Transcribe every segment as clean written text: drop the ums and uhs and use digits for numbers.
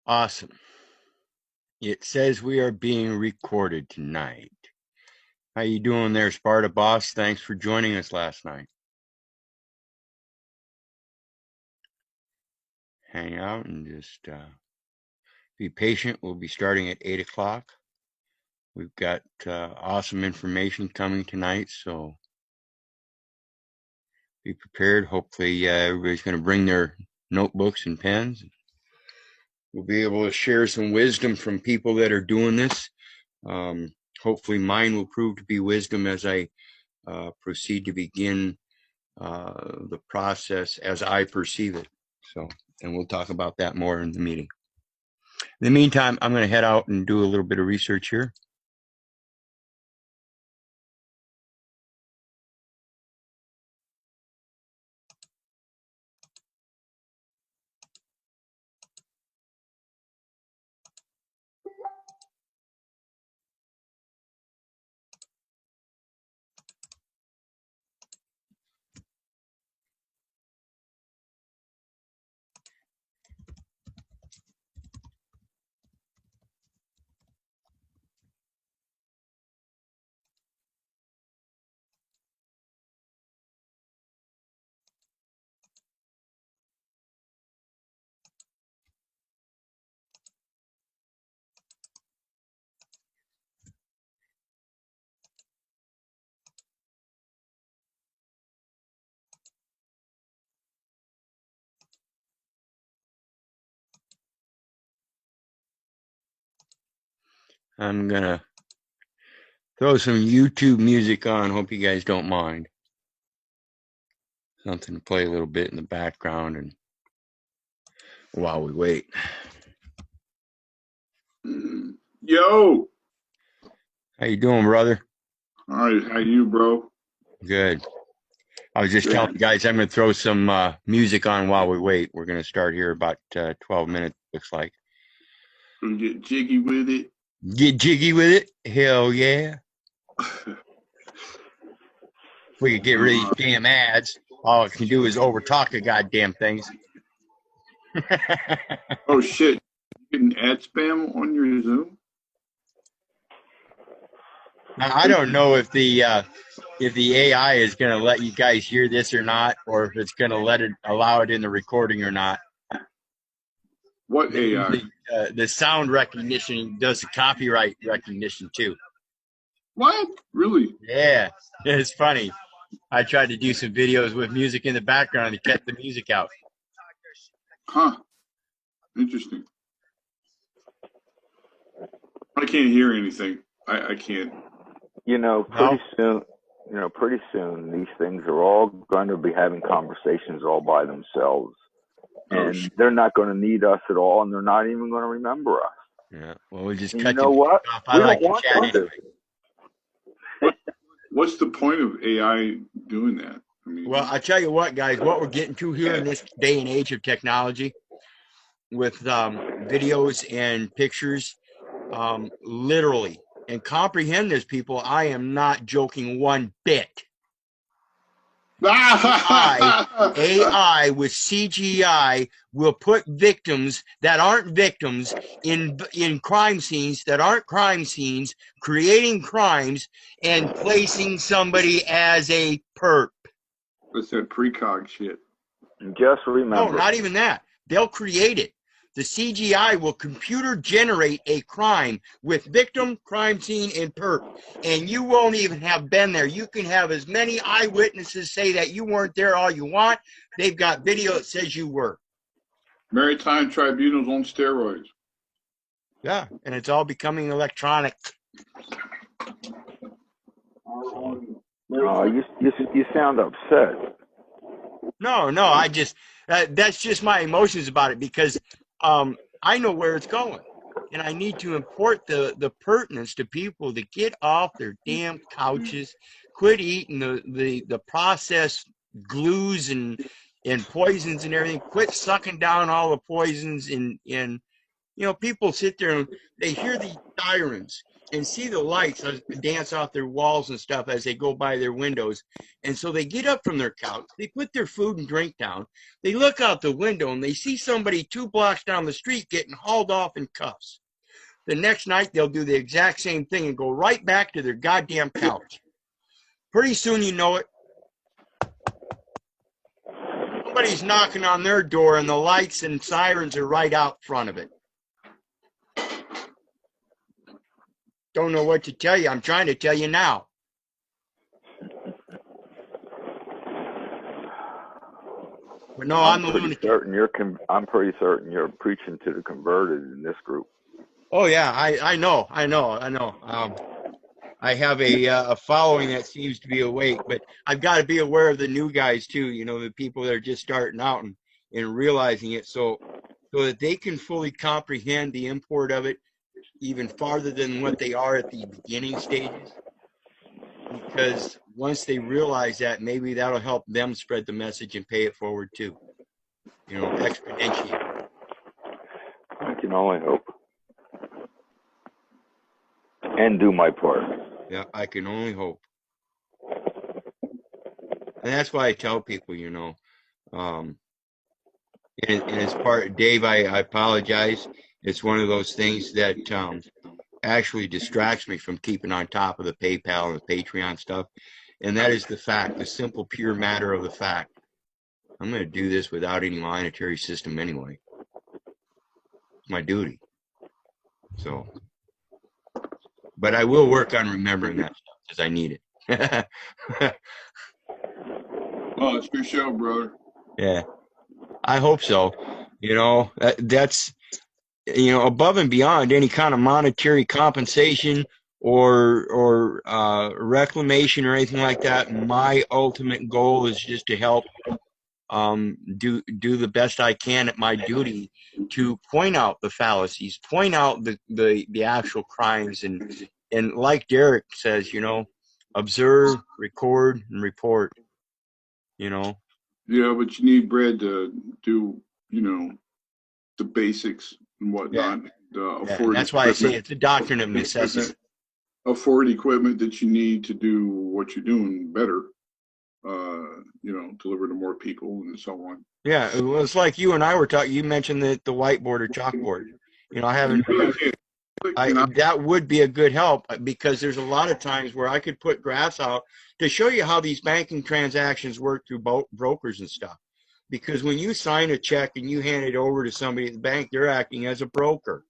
Awesome. It says we are being recorded tonight. How you doing there, Sparta Boss? Thanks for joining us last night. Hang out and just be patient. We'll be starting at 8 o'clock. We've got awesome information coming tonight, so be prepared. Hopefully everybody's going to bring their notebooks and pens. We'll be able to share some wisdom from people that are doing this. Hopefully mine will prove to be wisdom as I proceed to begin the process as I perceive it. So, and we'll talk about that more in the meeting. In the meantime, I'm going to head out and do a little bit of research here. I'm going to throw some YouTube music on. Hope you guys don't mind. Something to play a little bit in the background and while we wait. Yo. How you doing, brother? All right. How you, bro? Good. I was just telling you guys I'm going to throw some music on while we wait. We're going to start here about 12 minutes, looks like. Gonna get jiggy with it. Get jiggy with it? Hell yeah. We could get rid of these damn ads. All it can do is overtalk the goddamn things. Oh, shit. You getting ad spam on your Zoom? Now, I don't know if the AI is going to let you guys hear this or not, or if it's going to allow it in the recording or not. What AI? The sound recognition does the copyright recognition too. What? Really? Yeah, it's funny. I tried to do some videos with music in the background and kept the music out. Huh. Interesting. I can't hear anything. I can't. Pretty soon these things are all going to be having conversations all by themselves. And they're not going to need us at all, and they're not even going to remember us. Yeah. Well, we just and cut. You know what? I like to chat anyway. What's the point of AI doing that? I mean, well, I tell you what, guys, what we're getting to here in this day and age of technology with videos and pictures, literally, and comprehend this, people, I am not joking one bit. AI with CGI will put victims that aren't victims in crime scenes that aren't crime scenes, creating crimes and placing somebody as a perp. That's that precog shit. Just remember. No, not even that. They'll create it. The CGI will computer generate a crime with victim, crime scene, and perp. And you won't even have been there. You can have as many eyewitnesses say that you weren't there all you want. They've got video that says you were. Maritime tribunals on steroids. Yeah, and it's all becoming electronic. You sound upset. No, I just, that's just my emotions about it because I know where it's going. And I need to import the pertinence to people to get off their damn couches, quit eating the processed glues and poisons and everything, quit sucking down all the poisons and people sit there and they hear these sirens and see the lights dance off their walls and stuff as they go by their windows. And so they get up from their couch, they put their food and drink down, they look out the window and they see somebody 2 blocks down the street getting hauled off in cuffs. The next night, they'll do the exact same thing and go right back to their goddamn couch. Pretty soon, you know it, somebody's knocking on their door and the lights and sirens are right out front of it. Don't know what to tell you. I'm trying to tell you now. But no, I'm the lunatic. I'm pretty certain you're preaching to the converted in this group. Oh yeah, I know. I have a following that seems to be awake, but I've got to be aware of the new guys too. You know, the people that are just starting out and realizing it, so that they can fully comprehend the import of it even farther than what they are at the beginning stages. Because once they realize that, maybe that'll help them spread the message and pay it forward too. You know, exponentiate. I can only hope. And do my part. Yeah, I can only hope. And that's why I tell people, you know, and as part, Dave, I apologize. It's one of those things that actually distracts me from keeping on top of the PayPal and the Patreon stuff. And that is the fact, the simple, pure matter of the fact. I'm going to do this without any monetary system anyway. It's my duty. So, but I will work on remembering that stuff because I need it. Oh, it's your show, brother. Yeah, I hope so. You know, that's, you know, above and beyond any kind of monetary compensation or reclamation or anything like that. My ultimate goal is just to help do the best I can at my duty to point out the fallacies, point out the actual crimes, and like Derek says, you know, observe, record, and report. You know. Yeah, but you need Brad to do, you know, the basics and whatnot. That's why I say it's a doctrine of necessity. Afford equipment that you need to do what you're doing better. You know, deliver to more people and so on. Yeah, it was like you and I were talking. You mentioned the whiteboard or chalkboard. You know, I haven't. That would be a good help because there's a lot of times where I could put graphs out to show you how these banking transactions work through brokers and stuff. Because when you sign a check and you hand it over to somebody at the bank, they're acting as a broker.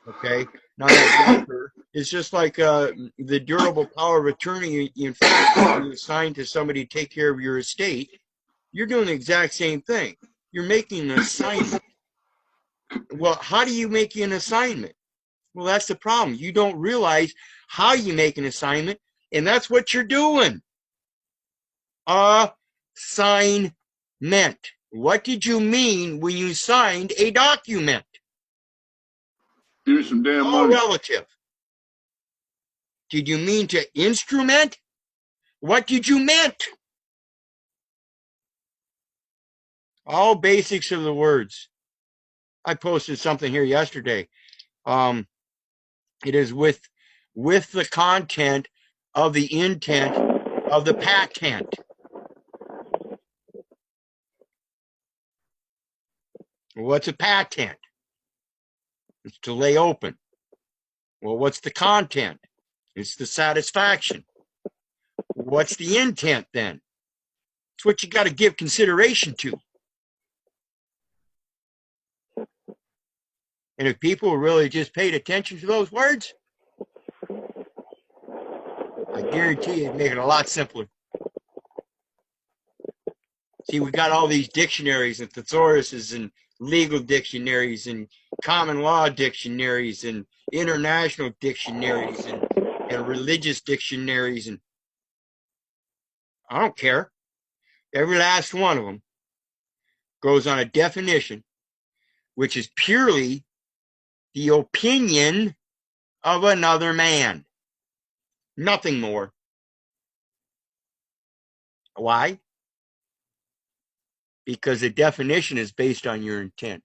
Okay? Now that broker is just like the durable power of attorney. In fact, when you assign to somebody to take care of your estate, you're doing the exact same thing. You're making an assignment. Well, how do you make an assignment? Well, that's the problem. You don't realize how you make an assignment, and that's what you're doing. Assignment. What did you mean when you signed a document? Here's some damn All money. relative. Did you mean to instrument? What did you meant? All basics of the words. I posted something here yesterday. It is with the content of the intent of the patent. What's a patent? It's to lay open. Well, what's the content? It's the satisfaction. What's the intent then? It's what you got to give consideration to. And if people really just paid attention to those words, I guarantee you it'd make it a lot simpler. See, we got all these dictionaries and thesauruses and legal dictionaries and common law dictionaries and international dictionaries and religious dictionaries, and I don't care. Every last one of them goes on a definition, which is purely the opinion of another man. Nothing more. Why? Because the definition is based on your intent.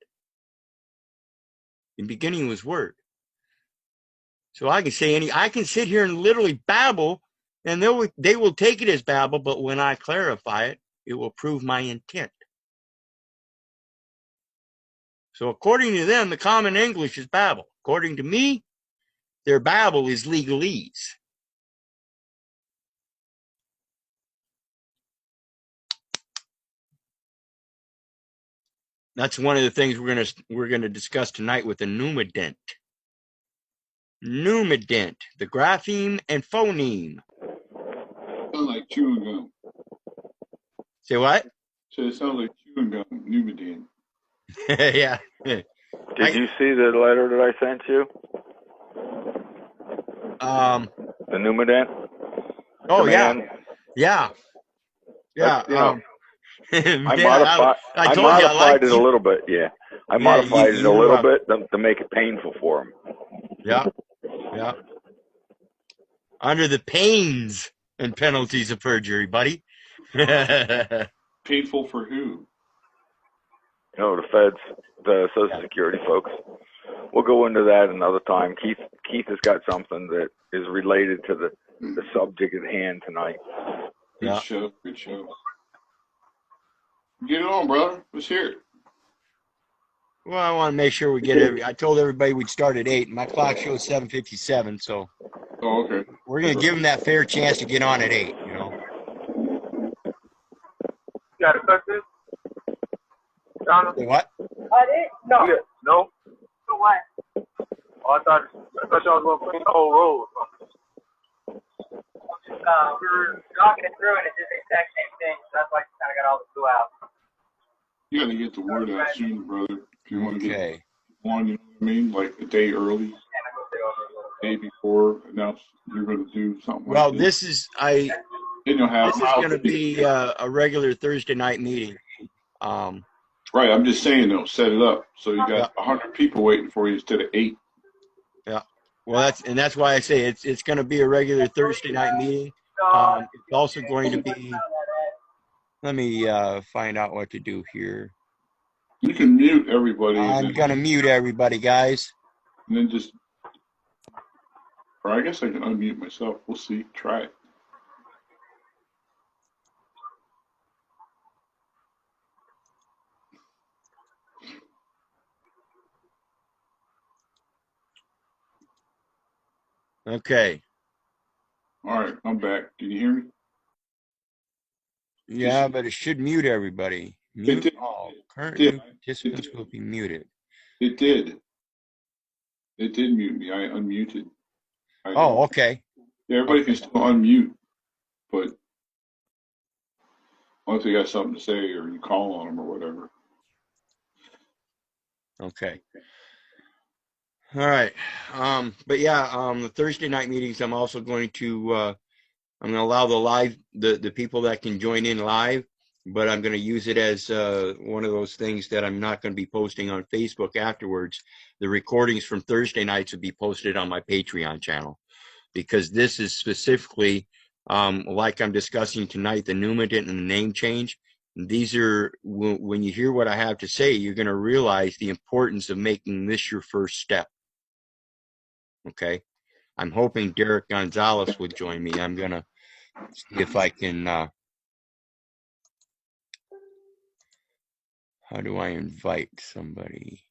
In the beginning was Word. So I can sit here and literally babble, and they will take it as babble, but when I clarify it, it will prove my intent. So according to them, the common English is babble. According to me, their babble is legalese. That's one of the things we're gonna discuss tonight with the pneumodent. Pneumodent, the grapheme and phoneme. Sounds like chewing gum. Say what? So it sounds like chewing gum, Pneumodent. Yeah. Did you see the letter that I sent you? The Pneumodent? Oh, Demand? yeah. Man, I modified. I told you I liked it a little bit. Yeah, I modified it a little bit to make it painful for him. Yeah. Under the pains and penalties of perjury, buddy. Painful for who? You know, the feds, the Social Security folks. We'll go into that another time. Keith has got something that is related to the subject at hand tonight. Good show. Get it on, brother. Let's hear it. Well, I want to make sure we get I told everybody we'd start at 8. My clock shows 7:57, so. Oh, okay. We're going to give them that fair chance to get on at 8, you know. You got a question? Say what? No. Yeah. No? So what? Oh, I thought y'all was going to clean the whole road. We were knocking it through and it did the exact same thing, so that's why I kind of got all the glue out. You got to get the word out sooner, brother. If you want to get one, you know what I mean? Like a day early, day before, announce you're going to do something. Well, like this is Then you'll have this is going to be a regular Thursday night meeting. Right, I'm just saying though, set it up so you got 100 people waiting for you instead of 8. Yeah. Well, that's why I say it's going to be a regular Thursday night meeting. It's also going to be. Let me find out what to do here. You can mute everybody. I'm going to mute everybody, guys. And then just, or I guess I can unmute myself. We'll see. Try it. Okay. All right, I'm back. Can you hear me? Yeah, but it should mute everybody. Mute all. Current new participants will be muted. It did. It did mute me. I unmuted. Oh, okay. Yeah, everybody can still unmute, but once they got something to say or you call on them or whatever. Okay. All right. But yeah, the Thursday night meetings, I'm also going to I'm going to allow the people that can join in live, but I'm going to use it as one of those things that I'm not going to be posting on Facebook afterwards. The recordings from Thursday nights will be posted on my Patreon channel, because this is specifically like I'm discussing tonight, the pneumodent and the name change. These are, when you hear what I have to say, you're going to realize the importance of making this your first step. Okay. I'm hoping Derek Gonzalez would join me. I'm going to see if I can, how do I invite somebody?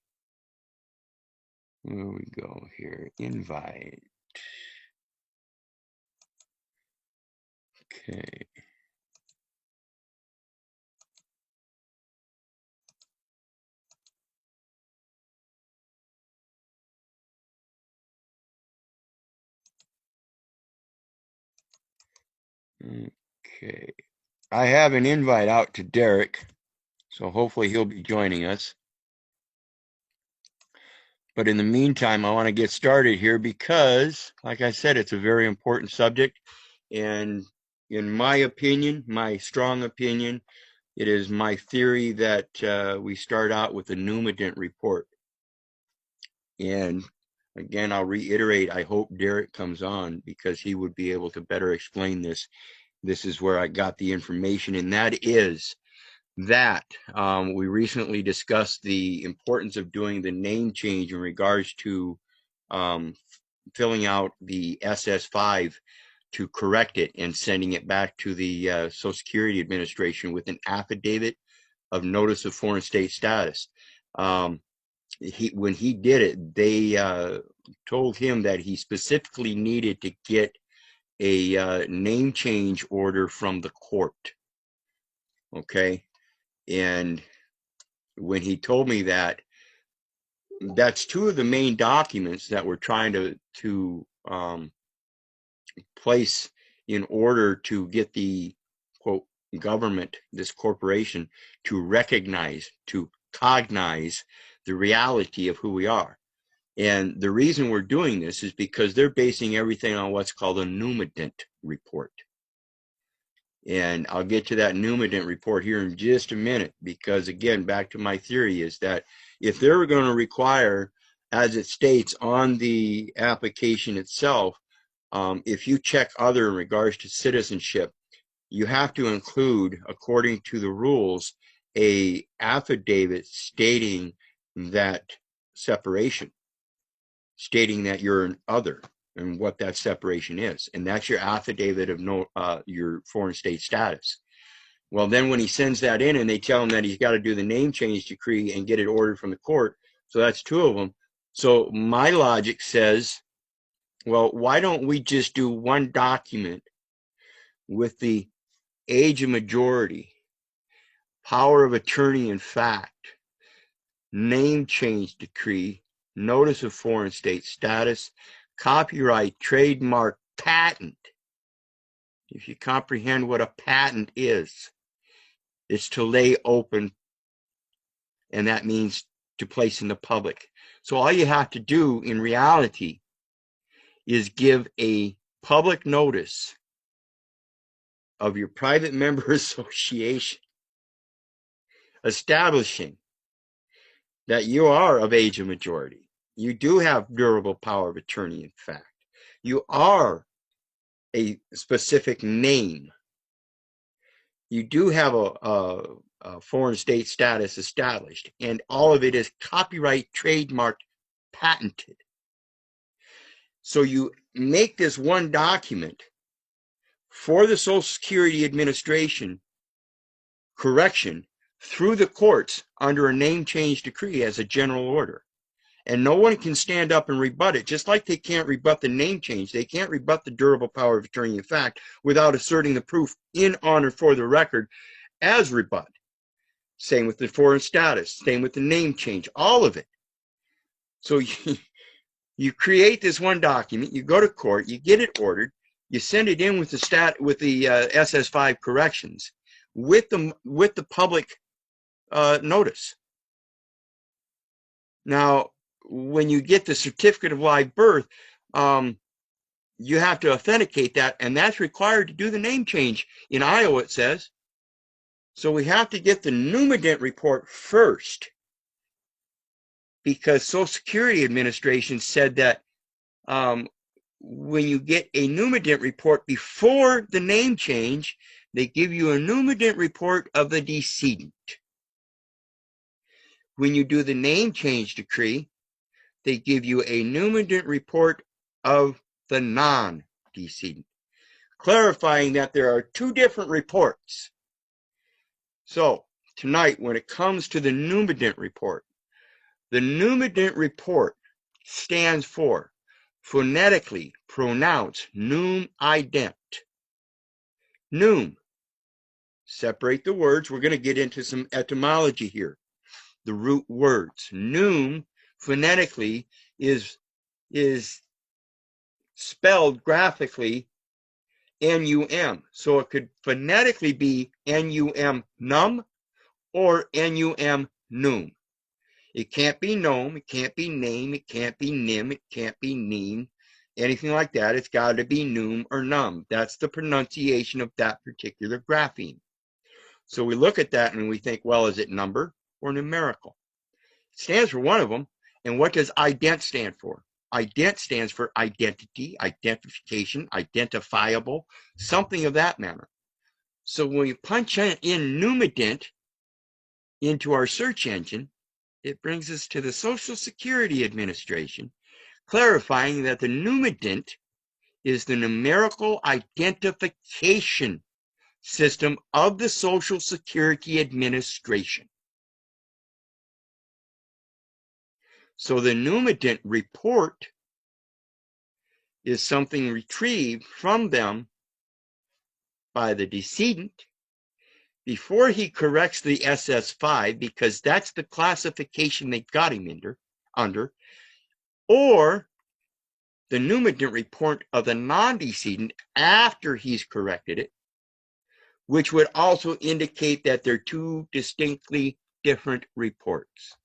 Where we go here? Invite. Okay. Okay. I have an invite out to Derek, so hopefully he'll be joining us. But in the meantime, I want to get started here because, like I said, it's a very important subject. And in my opinion, my strong opinion, it is my theory that we start out with a pneumodent report. And again, I'll reiterate, I hope Derek comes on because he would be able to better explain this. This is where I got the information, and that is that we recently discussed the importance of doing the name change in regards to filling out the SS5 to correct it and sending it back to the Social Security Administration with an affidavit of notice of foreign state status. When he did it, they told him that he specifically needed to get a name change order from the court. Okay, and when he told me that, that's two of the main documents that we're trying to place in order to get the quote government, this corporation, to recognize, to cognize the reality of who we are. And the reason we're doing this is because they're basing everything on what's called a Numadent report. And I'll get to that Numadent report here in just a minute, because again, back to my theory is that if they're going to require, as it states on the application itself, if you check other in regards to citizenship, you have to include, according to the rules, a affidavit stating that separation, stating that you're an other and what that separation is. And that's your affidavit of your foreign state status. Well, then when he sends that in and they tell him that he's got to do the name change decree and get it ordered from the court, so that's two of them. So my logic says, well, why don't we just do one document with the age of majority, power of attorney in fact, name change decree, notice of foreign state status, copyright, trademark, patent. If you comprehend what a patent is, it's to lay open, and that means to place in the public. So all you have to do in reality is give a public notice of your private member association establishing that you are of age of majority. You do have durable power of attorney, in fact. You are a specific name. You do have a foreign state status established, and all of it is copyright, trademarked, patented. So you make this one document for the Social Security Administration correction through the courts under a name change decree as a general order. And no one can stand up and rebut it, just like they can't rebut the name change. They can't rebut the durable power of attorney in fact without asserting the proof in, on, or for the record as rebut. Same with the foreign status, same with the name change, all of it. So you create this one document, you go to court, you get it ordered, you send it in with the SS5 corrections with the public notice. Now, when you get the certificate of live birth, you have to authenticate that, and that's required to do the name change. In Iowa, it says. So we have to get the Numadent report first, because Social Security Administration said that when you get a Numadent report before the name change, they give you a Numadent report of the decedent. When you do the name change decree, they give you a Numadent report of the non-decedent, clarifying that there are two different reports. So tonight, when it comes to the Numadent report, the Numadent report stands for phonetically pronounce num ident. Num, separate the words. We're going to get into some etymology here. The root words. Num phonetically is spelled graphically N-U-M. So it could phonetically be N-U-M num or N-U-M num. It can't be gnome, it can't be name, it can't be nim, it can't be neem, anything like that. It's got to be num or num. That's the pronunciation of that particular grapheme. So we look at that and we think, well, is it number or numerical? It stands for one of them. And what does ident stand for? Ident stands for identity, identification, identifiable, something of that manner. So when we punch in Numadent into our search engine, it brings us to the Social Security Administration clarifying that the numidiant is the numerical identification system of the Social Security Administration. So the numidiant report is something retrieved from them by the decedent before he corrects the SS5, because that's the classification they got him under, or the numidiant report of the non-decedent after he's corrected it, which would also indicate that they're two distinctly different reports.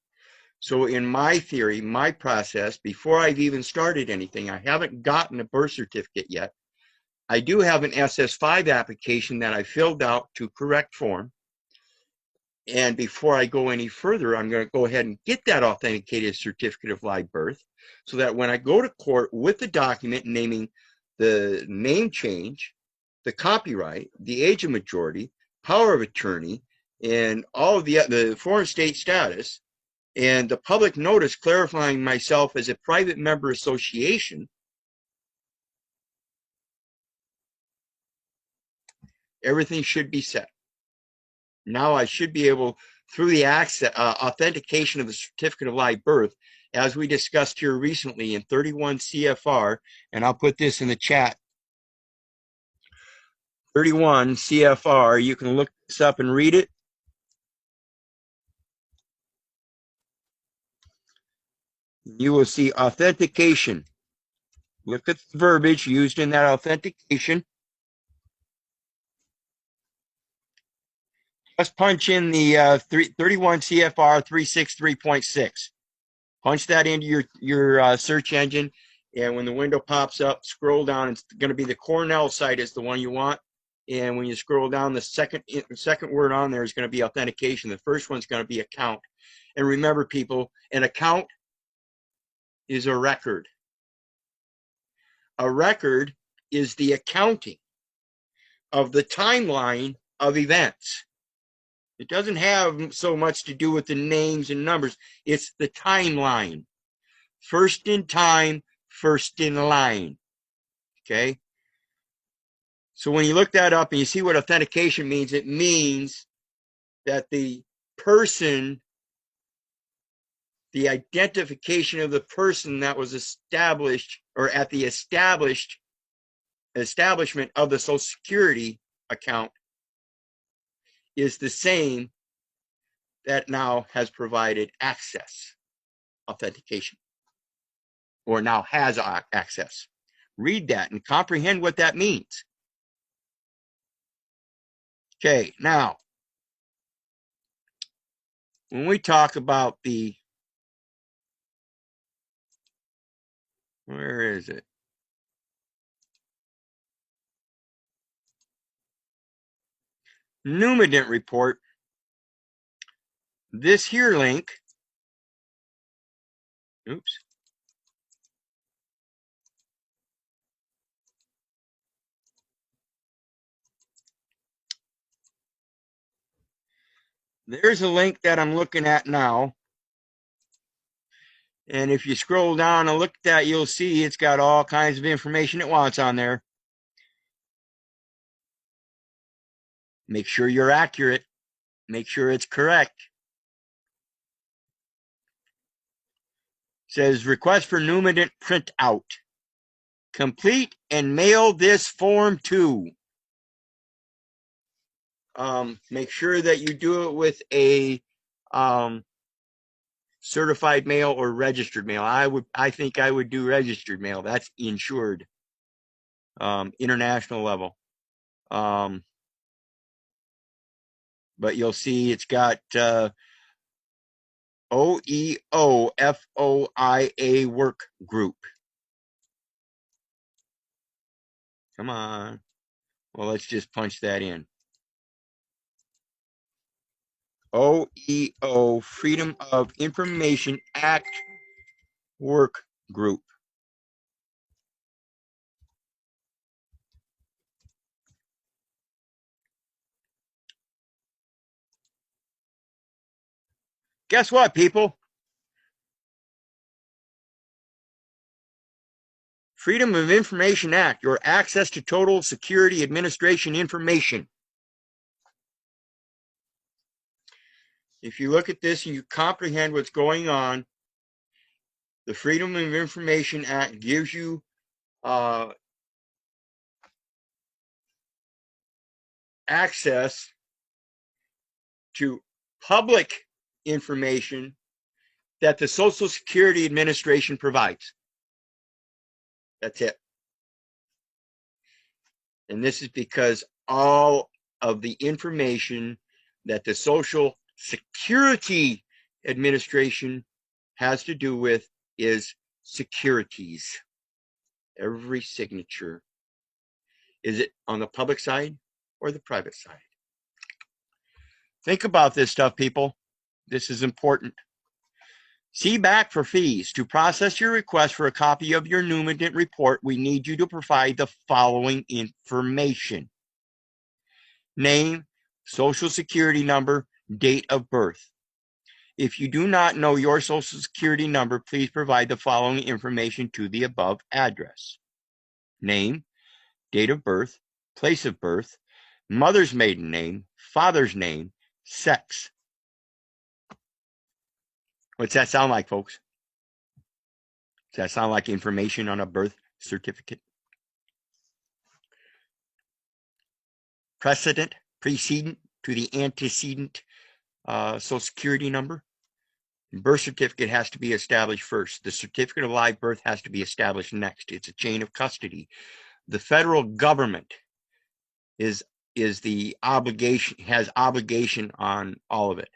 So in my theory, my process, before I've even started anything, I haven't gotten a birth certificate yet. I do have an SS5 application that I filled out to correct form. And before I go any further, I'm going to go ahead and get that authenticated certificate of live birth so that when I go to court with the document naming the name change, the copyright, the age of majority, power of attorney, and all of the foreign state status, and the public notice clarifying myself as a private member association, everything should be set. Now I should be able, through the authentication of the certificate of live birth, as we discussed here recently in 31 CFR, and I'll put this in the chat, 31 CFR, you can look this up and read it. You will see authentication. Look at the verbiage used in that authentication. Just punch in the 31 CFR 363.6. Punch that into your search engine, and when the window pops up, scroll down. It's going to be the Cornell site is the one you want. And when you scroll down, the second word on there is going to be authentication. The first one's going to be account. And remember, people, an account is a record. A record is the accounting of the timeline of events. It doesn't have so much to do with the names and numbers. It's the timeline. First in time, first in line. Okay? So when you look that up and you see what authentication means, it means that the person, the identification of the person that was established, or at the establishment of the Social Security account, is the same that now has provided access, authentication, or now has access. Read that and comprehend what that means. Okay, now, when we talk about the, where is it? Numidiant report, this here link, oops, there's a link that I'm looking at now. And if you scroll down and look at that, you'll see it's got all kinds of information it wants on there. Make sure you're accurate. Make sure it's correct. It says request for numidiant printout. Complete and mail this form to. Make sure that you do it with a certified mail or registered mail. I think I would do registered mail. That's insured. International level. But you'll see it's got OEOFOIA work group. Come on. Well, let's just punch that in. OEO, Freedom of Information Act work group. Guess what, people? Freedom of Information Act, your access to total security administration information. If you look at this and you comprehend what's going on, the Freedom of Information Act gives you access to public information that the Social Security Administration provides. That's it. And this is because all of the information that the Social Security Administration has to do with is securities. Every signature. Is it on the public side or the private side? Think about this stuff, people. This is important. See back for fees. To process your request for a copy of your Numident report, we need you to provide the following information: name, social security number, date of birth. If you do not know your social security number, please provide the following information to the above address: name, date of birth, place of birth, mother's maiden name, father's name, sex. What's that sound like, folks? Does that sound like information on a birth certificate? Precedent to the antecedent social security number. Birth certificate has to be established first. The certificate of live birth has to be established next. It's a chain of custody. The federal government has obligation on all of it.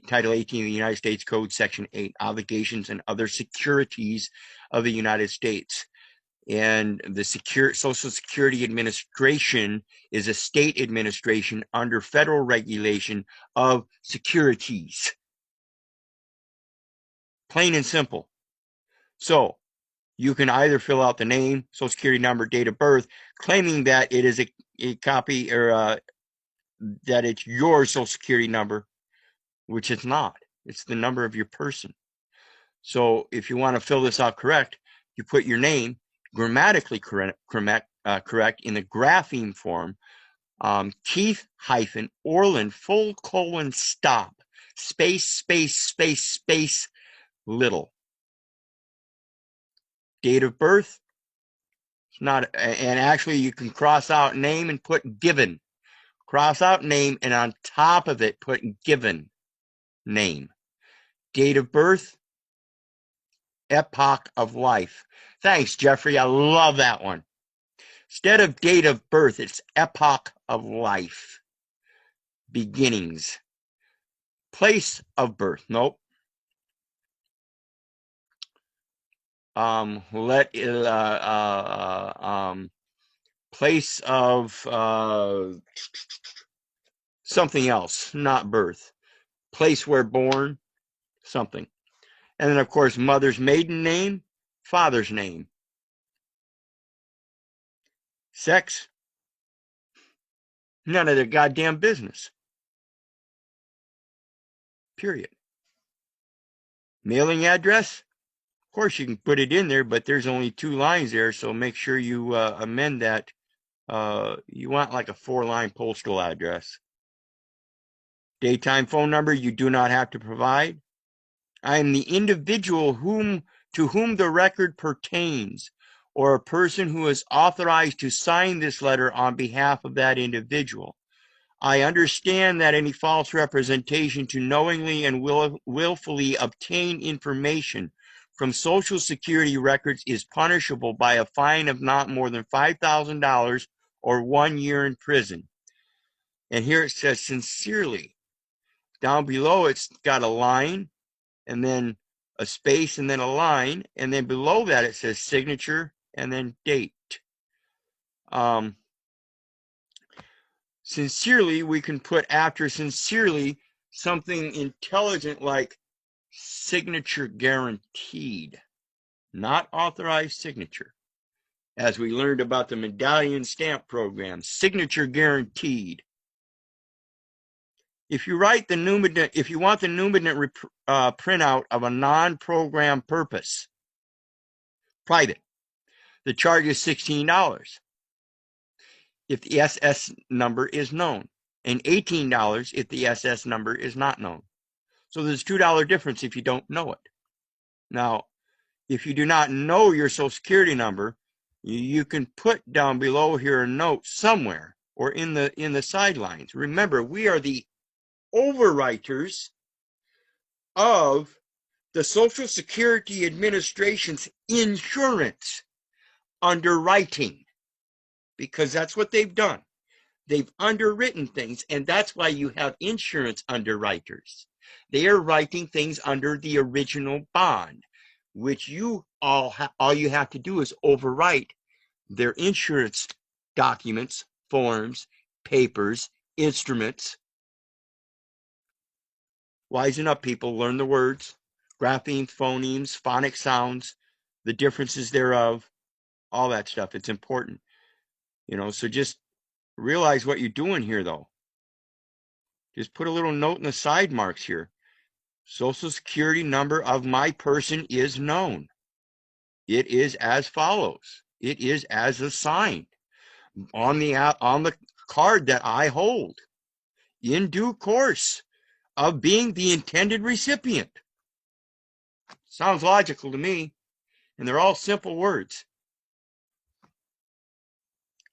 Title 18 of the United States Code, Section 8, obligations and other securities of the United States. And the Social Security Administration is a state administration under federal regulation of securities. Plain and simple. So you can either fill out the name, social security number, date of birth, claiming that it is a copy or that it's your social security number, which it's not. It's the number of your person. So if you want to fill this out correct, you put your name grammatically correct in the grapheme form, Keith Orland, stop, space, little. Date of birth, it's not, and actually you can cross out name and put given. Cross out name and on top of it put given name. Date of birth, epoch of life. Thanks, Jeffrey. I love that one. Instead of date of birth, it's epoch of life. Beginnings. Place of birth. Nope. Place of something else, not birth. Place where born, something. And then, of course, mother's maiden name, father's name. Sex, none of their goddamn business. Period. Mailing address, of course you can put it in there, but there's only 2 lines there, so make sure you amend that. You want like a 4-line postal address. Daytime phone number you do not have to provide. I am the individual to whom the record pertains, or a person who is authorized to sign this letter on behalf of that individual. I understand that any false representation to knowingly and willfully obtain information from Social Security records is punishable by a fine of not more than $5,000 or 1 year in prison. And here it says sincerely. Down below it's got a line and then a space and then a line, and then below that it says signature and then date. Sincerely, we can put after sincerely something intelligent like signature guaranteed, not authorized signature. As we learned about the medallion stamp program, signature guaranteed. If you want the Numident printout of a non-program purpose, private, The charge is $16 if the SS number is known, and $18 if the SS number is not known. So there's $2 difference if you don't know it. Now, if you do not know your Social Security number, you can put down below here a note somewhere or in the sidelines. Remember, we are the overwriters of the Social Security Administration's insurance underwriting, because that's what they've done. They've underwritten things, and that's why you have insurance underwriters. They are writing things under the original bond, which you all you have to do is overwrite their insurance documents, forms, papers, instruments. Wisen up, people. Learn the words, grapheme, phonemes, phonic sounds, the differences thereof, all that stuff. It's important. So just realize what you're doing here, though. Just put a little note in the side marks here. Social Security number of my person is known. It is as follows. It is as assigned on the card that I hold in due course of being the intended recipient. Sounds logical to me, and they're all simple words.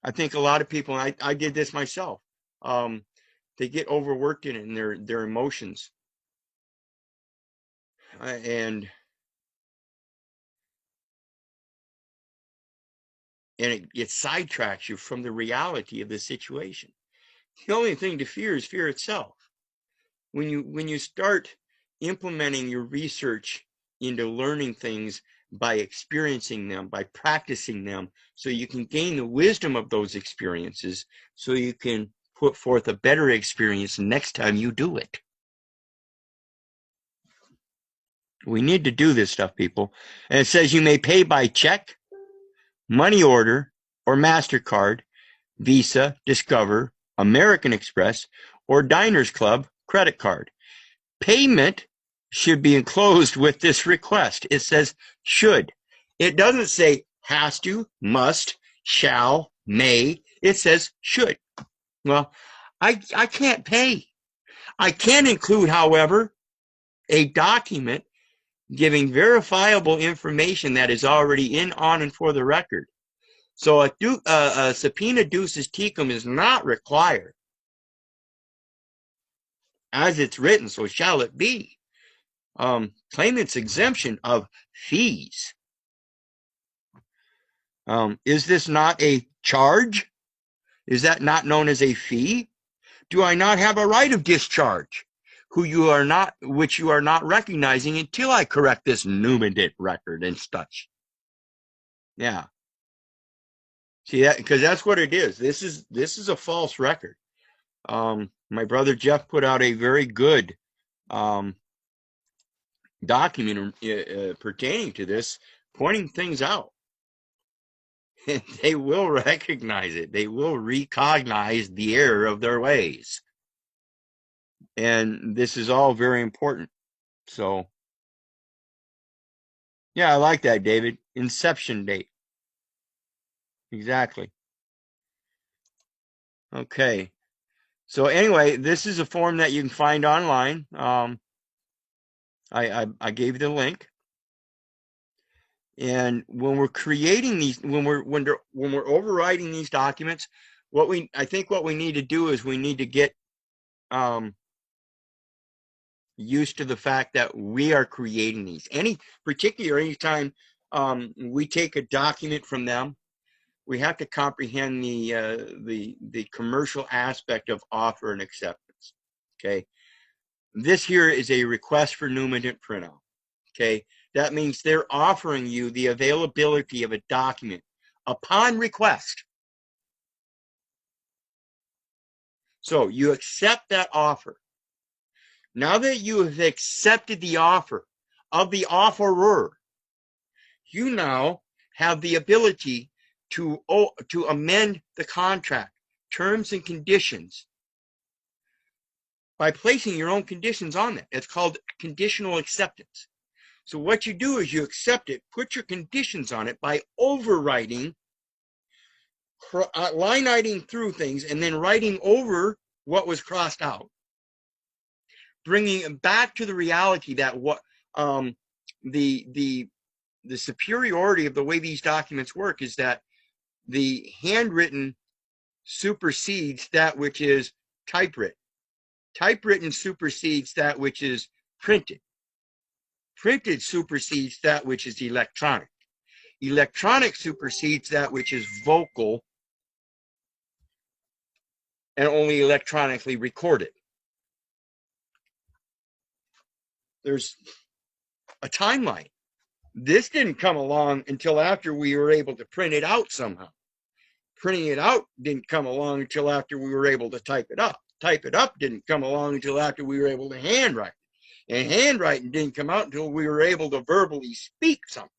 I think a lot of people, and I did this myself, they get overworked in it and their emotions. And it sidetracks you from the reality of the situation. The only thing to fear is fear itself. When you start implementing your research into learning things by experiencing them, by practicing them, so you can gain the wisdom of those experiences, so you can put forth a better experience next time you do it. We need to do this stuff, people. And it says you may pay by check, money order, or MasterCard, Visa, Discover, American Express, or Diners Club credit card. Payment should be enclosed with this request. It says should. It doesn't say has to, must, shall, may. It says should. Well, I can't pay. I can include, however, a document giving verifiable information that is already in, on, and for the record. So a subpoena ducis tecum is not required. As it's written, so shall it be. Claimant's exemption of fees. Is this not a charge? Is that not known as a fee? Do I not have a right of discharge, which you are not recognizing until I correct this numinant record and such? Yeah. See that, because that's what it is. This is a false record. My brother Jeff put out a very good document pertaining to this, pointing things out. They will recognize it. They will recognize the error of their ways. And this is all very important. So, yeah, I like that, David. Inception date. Exactly. Okay. So anyway, this is a form that you can find online. I gave you the link. And when we're creating these, when we're overriding these documents, I think what we need to do is we need to get used to the fact that we are creating these. Anytime we take a document from them, we have to comprehend the commercial aspect of offer and acceptance. Okay, this here is a request for numinant printout. Okay, that means they're offering you the availability of a document upon request. So you accept that offer. Now that you have accepted the offer of the offerer, you now have the ability to amend the contract, terms and conditions, by placing your own conditions on it. It's called conditional acceptance. So what you do is you accept it, put your conditions on it by overwriting, line iteming through things, and then writing over what was crossed out, bringing it back to the reality that what the superiority of the way these documents work is that the handwritten supersedes that which is typewritten. Typewritten supersedes that which is printed. Printed supersedes that which is electronic. Electronic supersedes that which is vocal and only electronically recorded. There's a timeline. This didn't come along until after we were able to print it out somehow. Printing it out didn't come along until after we were able to type it up. Type it up didn't come along until after we were able to handwrite. And handwriting didn't come out until we were able to verbally speak something.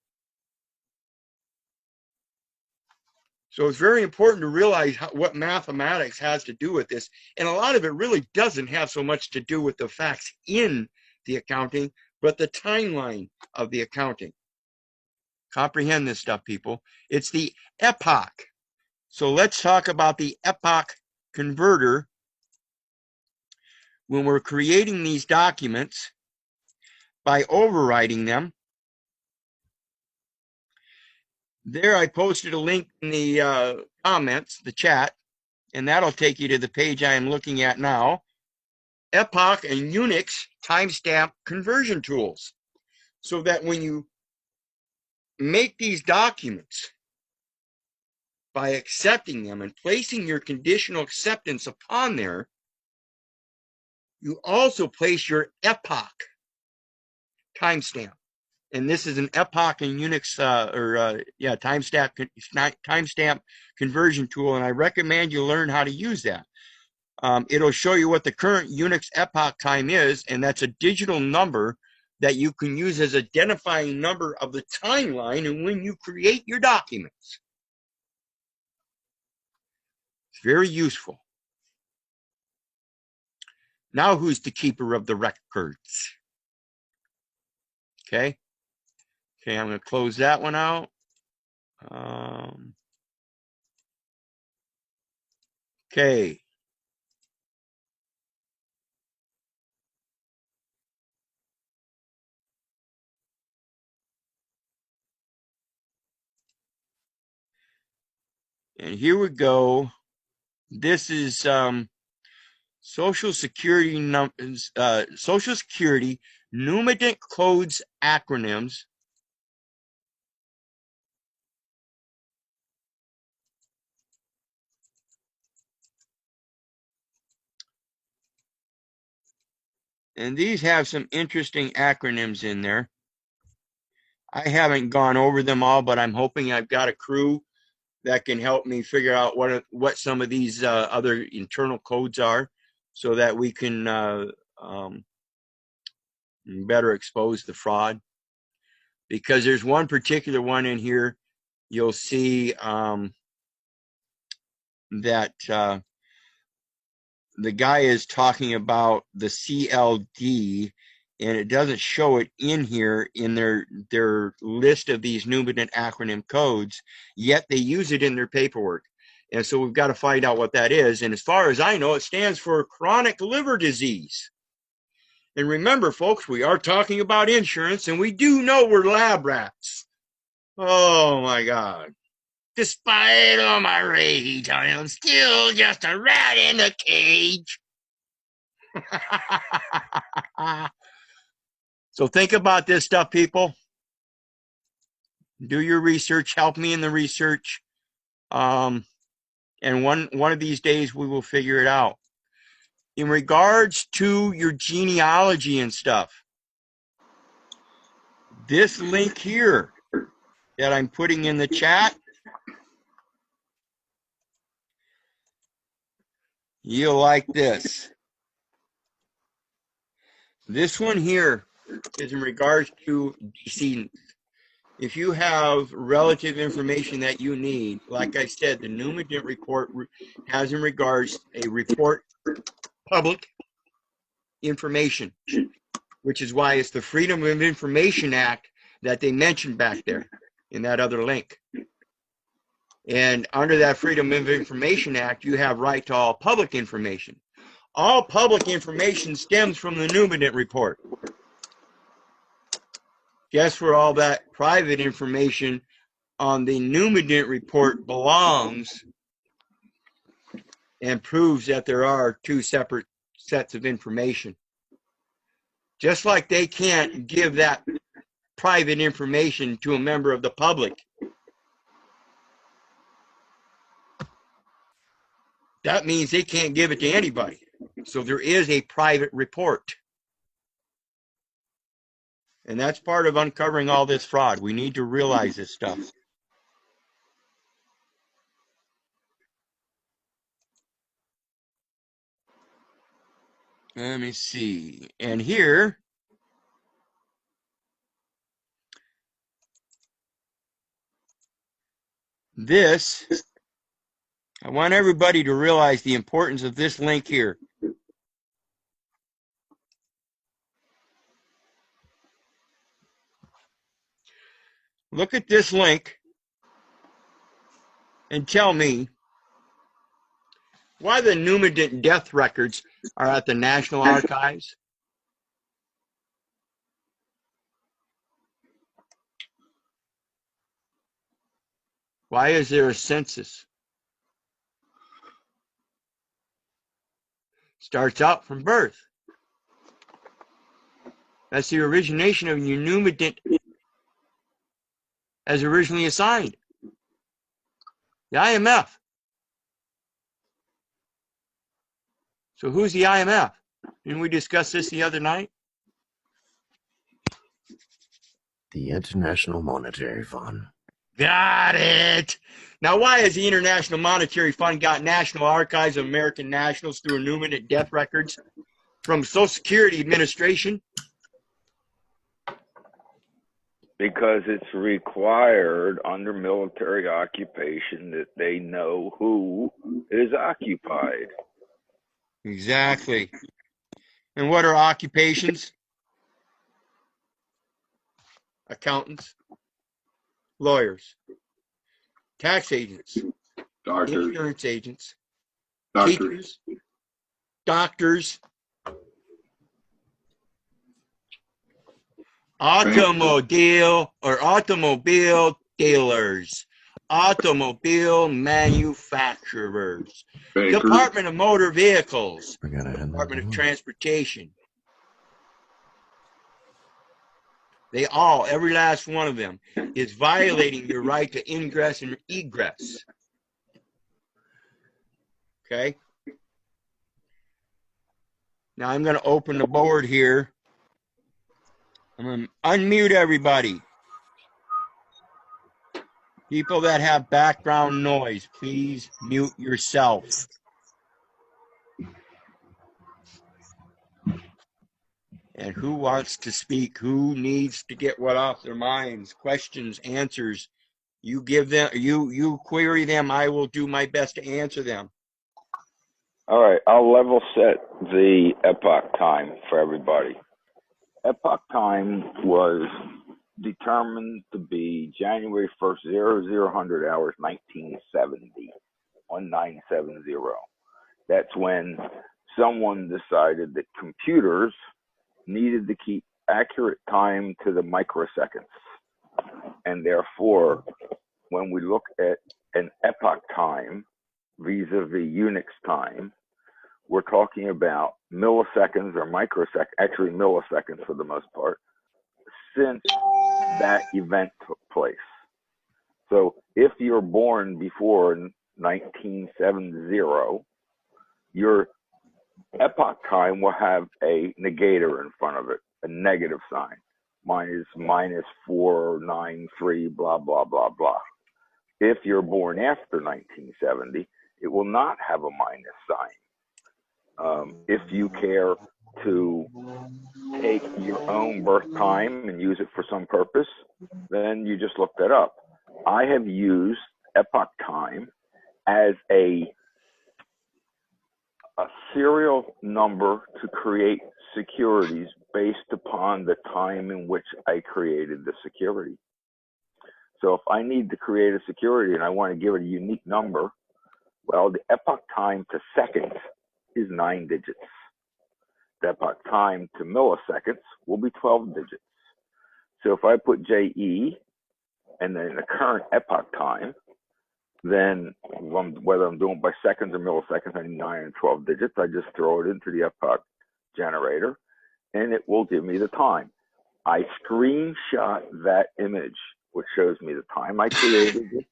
So it's very important to realize what mathematics has to do with this. And a lot of it really doesn't have so much to do with the facts in the accounting, but the timeline of the accounting. Comprehend this stuff, people. It's the epoch. So let's talk about the epoch converter. When we're creating these documents by overwriting them, there I posted a link in the comments, the chat, and that'll take you to the page I am looking at now. Epoch and Unix timestamp conversion tools. So that when you make these documents, by accepting them and placing your conditional acceptance upon there, you also place your epoch timestamp. And this is an epoch and Unix timestamp conversion tool, and I recommend you learn how to use that. It'll show you what the current Unix epoch time is, and that's a digital number that you can use as identifying number of the timeline and when you create your documents. It's very useful. Now who's the keeper of the records? Okay. Okay, I'm going to close that one out. Okay. And here we go. This is Social Security numbers, Social Security numeric codes acronyms. And these have some interesting acronyms in there. I haven't gone over them all, but I'm hoping I've got a crew that can help me figure out what some of these other internal codes are, so that we can better expose the fraud. Because there's one particular one in here, you'll see that the guy is talking about the CLD, and it doesn't show it in here in their list of these numeric acronym codes, yet they use it in their paperwork. And so we've got to find out what that is. And as far as I know, it stands for chronic liver disease. And remember, folks, we are talking about insurance, and we do know we're lab rats. Oh, my God. Despite all my rage, I am still just a rat in a cage. So think about this stuff, people. Do your research. Help me in the research. And one of these days, we will figure it out. In regards to your genealogy and stuff, this link here that I'm putting in the chat, you'll like this. This one here is in regards to decedents. If you have relative information that you need, like I said, the numeric report has in regards a report public information. which is why it's the Freedom of Information Act that they mentioned back there in that other link. And under that Freedom of Information Act, you have right to all public information. All public information stems from the Newman Report. Guess where all that private information on the Newman Report belongs, and proves that there are two separate sets of information. Just like they can't give that private information to a member of the public. That means they can't give it to anybody. So there is a private report. And that's part of uncovering all this fraud. We need to realize this stuff. Let me see. And here, this, I want everybody to realize the importance of this link here. Look at this link and tell me why the Newman death records are at the National Archives. Why is there a census? Starts out from birth. That's the origination of your Newman as originally assigned. The IMF. So who's the IMF? Didn't we discuss this the other night? The International Monetary Fund. Got it. Now, why has the International Monetary Fund got National Archives of American Nationals through Newman death records from Social Security Administration? Because it's required under military occupation that they know who is occupied. Exactly. And what are occupations? Accountants, lawyers, tax agents, Doctors, insurance agents, doctors, teachers, doctors, automobile dealers, automobile manufacturers, bakers, Department of Motor Vehicles, We're gonna end Department of that. Transportation. They all, every last one of them, is violating your right to ingress and egress. Okay? Now I'm going to open the board here. I'm going to unmute everybody. People that have background noise, please mute yourself. And who wants to speak? Who needs to get what off their minds? Questions, answers. You give them, you query them. I will do my best to answer them. All right, I'll level set the epoch time for everybody. Epoch time was determined to be January 1st, 0000 hours, 1970, 1970. That's when someone decided that computers needed to keep accurate time to the microseconds. And therefore, when we look at an epoch time vis-a-vis Unix time, we're talking about milliseconds or microseconds, actually milliseconds for the most part, since that event took place. So if you're born before 1970, your epoch time will have a negator in front of it, a negative sign. Mine is -493, blah, blah, blah, blah. If you're born after 1970, it will not have a minus sign. If you care to take your own birth time and use it for some purpose, then you just look that up. I have used epoch time as a serial number to create securities based upon the time in which I created the security. So if I need to create a security and I want to give it a unique number, well, the epoch time to seconds is 9 digits. The epoch time to milliseconds will be 12 digits. So if I put JE and then the current epoch time, then whether I'm doing it by seconds or milliseconds, I need 9 and 12 digits. I just throw it into the epoch generator and it will give me the time. I screenshot that image, which shows me the time I created it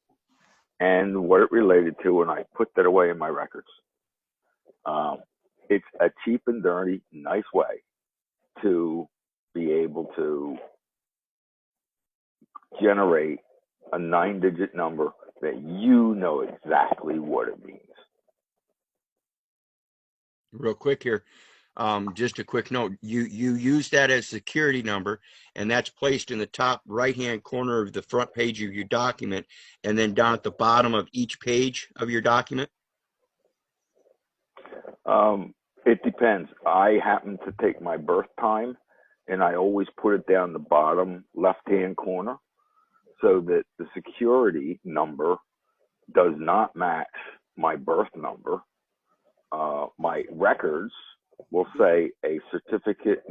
and what it related to, and I put that away in my records. It's a cheap and dirty, nice way to be able to generate a 9-digit number that you know exactly what it means. Real quick here, just a quick note. You use that as security number, and that's placed in the top right-hand corner of the front page of your document, and then down at the bottom of each page of your document? It depends. I happen to take my birth time, and I always put it down the bottom left-hand corner so that the security number does not match my birth number. My records will say a certificate,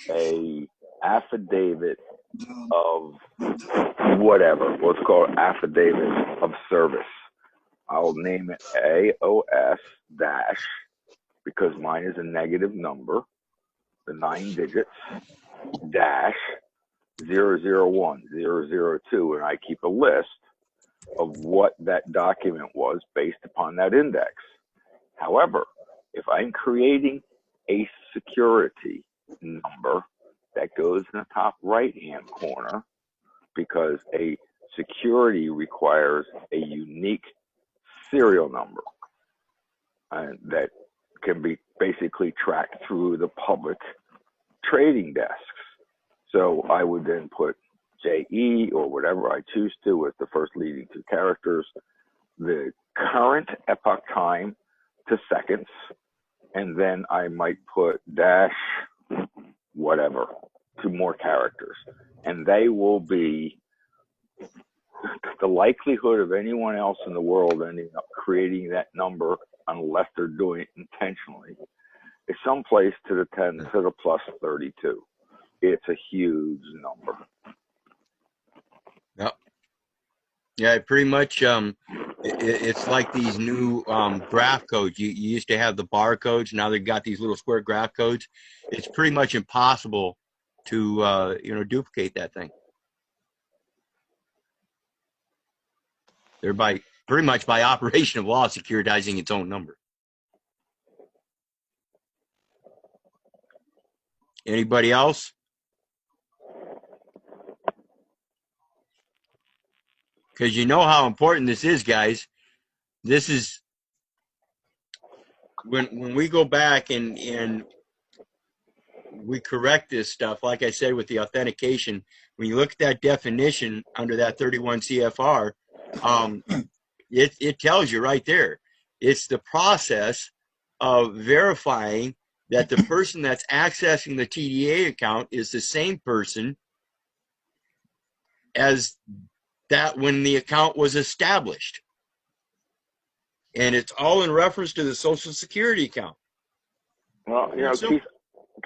a affidavit of whatever. Let's call it affidavit of service. I'll name it AOS dash, because mine is a negative number, the 9 digits, dash 001, 002, and I keep a list of what that document was based upon that index. However, if I'm creating a security number, that goes in the top right-hand corner, because a security requires a unique serial number that can be basically tracked through the public trading desks. So I would then put JE or whatever I choose to as the first leading 2 characters, the current epoch time to seconds, and then I might put dash whatever, 2 more characters. And they will be the likelihood of anyone else in the world ending up creating that number, unless they're doing it intentionally, is someplace to the 10 to the plus 32. It's a huge number. Yep. Yeah, pretty much. It's like these new graph codes. You used to have the barcodes. Now they've got these little square graph codes. It's pretty much impossible to duplicate that thing. They're pretty much by operation of law securitizing its own number. Anybody else? Because you know how important this is, guys. This is when we go back and we correct this stuff, like I said, with the authentication, when you look at that definition under that 31 CFR, it tells you right there. It's the process of verifying that the person that's accessing the TDA account is the same person as that when the account was established. And it's all in reference to the Social Security account. Well,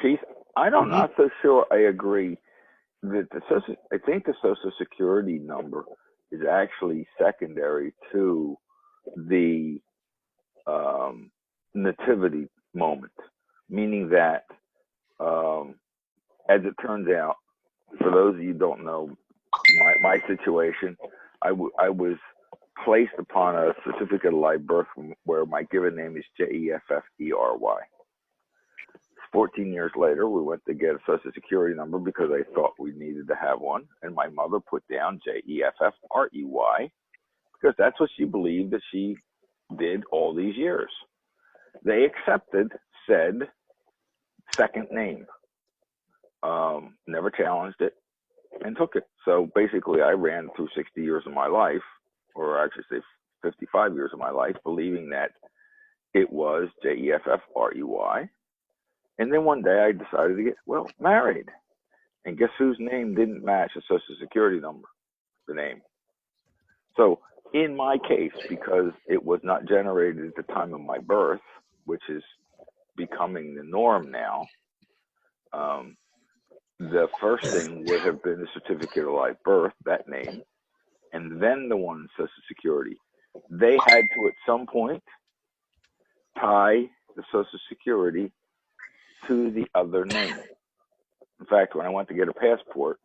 Keith, I'm not so sure I agree that I think the Social Security number is actually secondary to the nativity moment, meaning that, as it turns out, for those of you who don't know my situation, I was placed upon a certificate of live birth where my given name is JEFFERY. 14 years later, we went to get a Social Security number because I thought we needed to have one, and my mother put down JEFFREY because that's what she believed that she did all these years. They accepted said second name, never challenged it, and took it. So basically, I ran through 60 years of my life, or actually say 55 years of my life, believing that it was Jeffrey. And then one day I decided to get, married. And guess whose name didn't match the Social Security number, the name. So in my case, because it was not generated at the time of my birth, which is becoming the norm now, the first thing would have been the certificate of live birth, that name, and then the one Social Security. They had to, at some point, tie the Social Security to the other name. In fact, when I went to get a passport,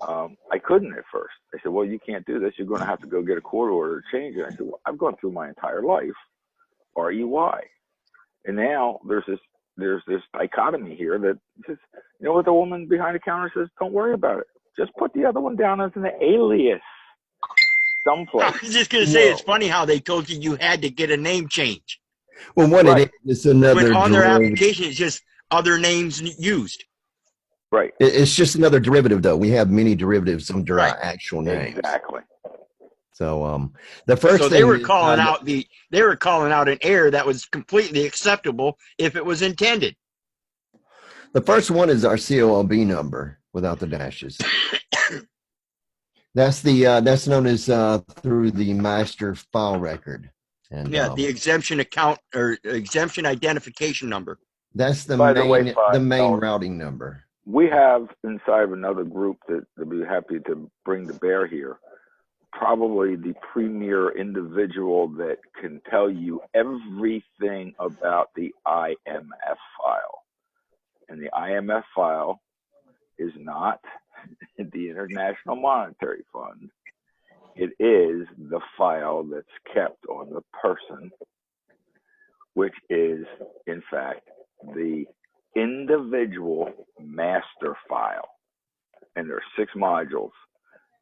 I couldn't at first. They said, well, you can't do this. You're going to have to go get a court order to change it. I said, well, I've gone through my entire life, REY. And now there's this dichotomy here that says, you know what the woman behind the counter says? Don't worry about it. Just put the other one down as an alias someplace. I was just going to say, it's funny how they told you had to get a name change. Well, what it is, it's another when on their derivative. application, it's just other names used. Right. It's just another derivative, though. We have many derivatives under our actual names. Exactly. So the first so thing they were calling out an error that was completely acceptable if it was intended. The first one is our COLB number without the dashes. That's known as through the master file record. And the exemption account or exemption identification number. That's the main routing number. We have inside of another group that they'll be happy to bring to bear here, probably the premier individual that can tell you everything about the IMF file. And the IMF file is not the International Monetary Fund. It is the file that's kept on the person, which is, in fact, the individual master file. And there are 6 modules.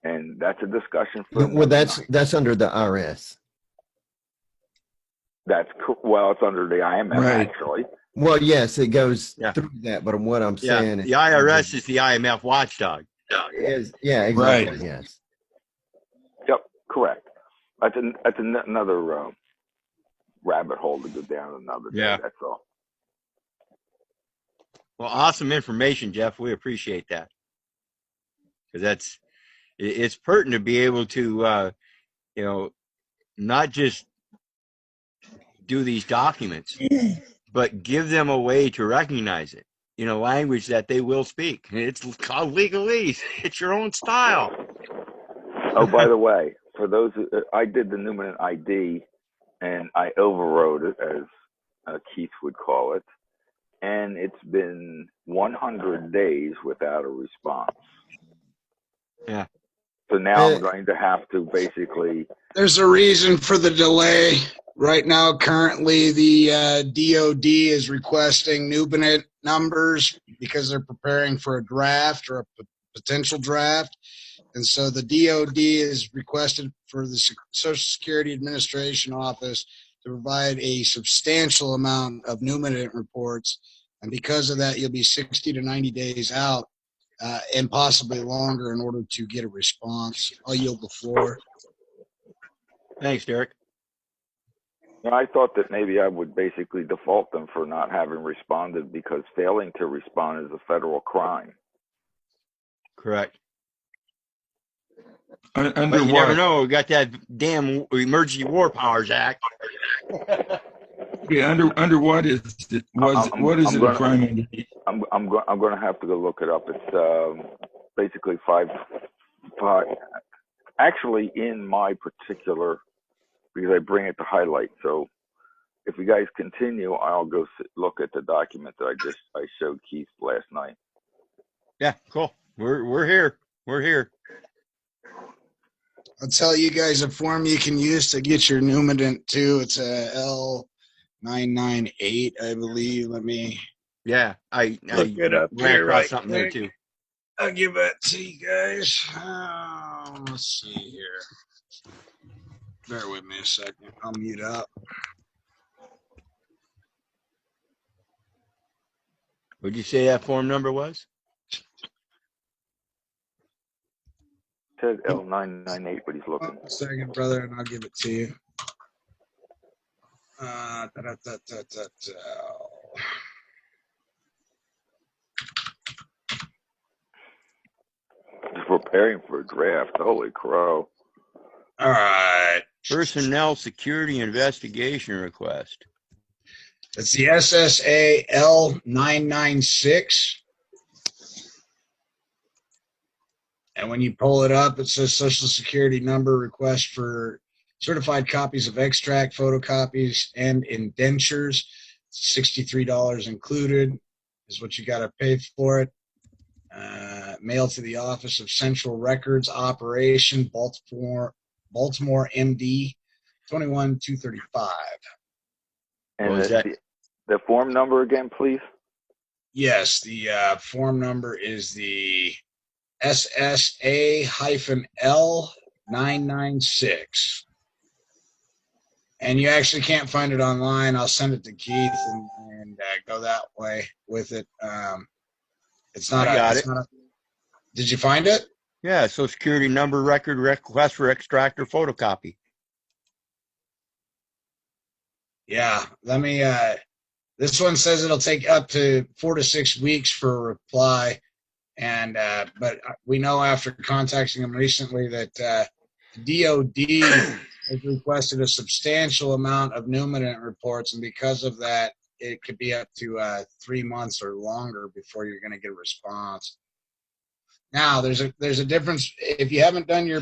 And that's a discussion for that's under the IRS. It's under the IMF, actually. Well, yes, it goes through that, but what I'm saying the IRS is the IMF watchdog. Exactly. Right. Yes. Yep, correct. That's another rabbit hole to go down another day. That's all. Well, awesome information, Jeff. We appreciate that, because it's pertinent to be able to, not just do these documents, but give them a way to recognize it in a language that they will speak. It's called legalese. It's your own style. Oh, by the way, for those I did the Numinant ID, and I overrode it, as Keith would call it, and it's been 100 days without a response. Yeah. So now I'm going to have to basically... There's a reason for the delay. Right now, currently, the DOD is requesting Numinant numbers because they're preparing for a draft or a potential draft. And so the DOD is requested for the Social Security Administration Office to provide a substantial amount of Numinant reports. And because of that, you'll be 60 to 90 days out and possibly longer in order to get a response. I'll yield the floor. Thanks, Derek. I thought that maybe I would basically default them for not having responded because failing to respond is a federal crime. Correct. Under but you what? never know. We got that damn Emergency War Powers Act. Yeah, under what is it? What is it a crime under? I'm going to have to go look it up. It's basically five. Actually, in my particular, because I bring it to highlight. So if you guys continue, I'll go look at the document that I showed Keith last night. Yeah, cool. We're here. We're here. I'll tell you guys a form you can use to get your Numinant too. It's a L998, I believe. Let me. Yeah, I look it up ran here across right something quick. there too. I'll give it to you guys. Let's see here. Bear with me a second. I'll mute up. What'd you say that form number was? It says L998, but he's looking. A second, brother, and I'll give it to you. Preparing for a draft. Holy crow. All right. Personnel security investigation request. It's the SSA L996. And when you pull it up, it says Social Security number request for certified copies of extract, photocopies, and indentures. $63 included is what you got to pay for it. Mailed to the Office of Central Records Operation, Baltimore, MD, 21235. And What was that? The form number again, please? Yes, the form number is the SSA-L996. And you actually can't find it online. I'll send it to Keith and go that way with it. It's not. I got it. Did you find it? Yeah, Social Security number record request for extract or photocopy. Yeah. Let me. This one says it'll take up to 4 to 6 weeks for a reply, and but we know after contacting them recently that DOD has requested a substantial amount of Numinent reports, and because of that, it could be up to 3 months or longer before you're going to get a response. Now, there's a difference. If you haven't done your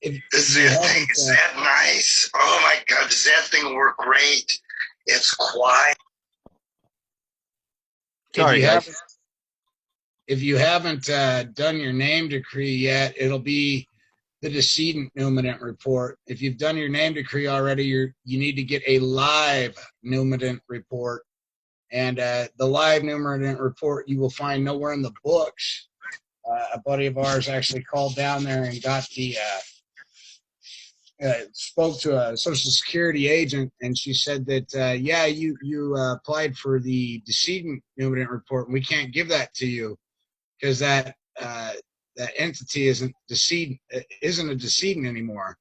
This thing is that nice. Oh my God, does that thing work great? It's quiet. Sorry, guys. If you haven't done your name decree yet, it'll be the decedent Numinent report. If you've done your name decree already, you need to get a live Numinent report. And the live Numinent report you will find nowhere in the books. A buddy of ours actually called down there and got the spoke to a Social Security agent, and she said that you applied for the decedent Numinent report, and we can't give that to you because that entity isn't a decedent anymore.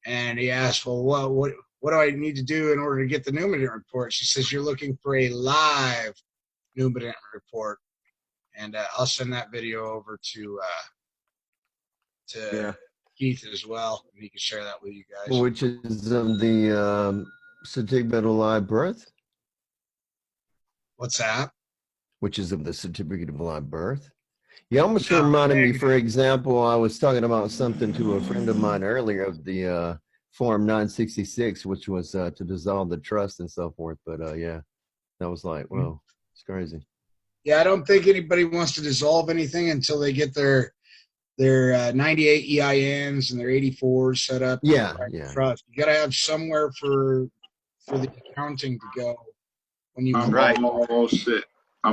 And he asked, well, what do I need to do in order to get the Numinent report? She says, you're looking for a live Numinent report. And I'll send that video over to Keith as well, and he can share that with you guys. Which is the certificate of live birth? What's that? Which is of the certificate of live birth? You almost reminded me, for example, I was talking about something to a friend of mine earlier of the Form 966, which was to dissolve the trust and so forth. But yeah, that was like, whoa, it's crazy. Yeah, I don't think anybody wants to dissolve anything until they get their 98 EINs and their 84s set up. Yeah. Trust. You got to have somewhere for the accounting to go when you. I'm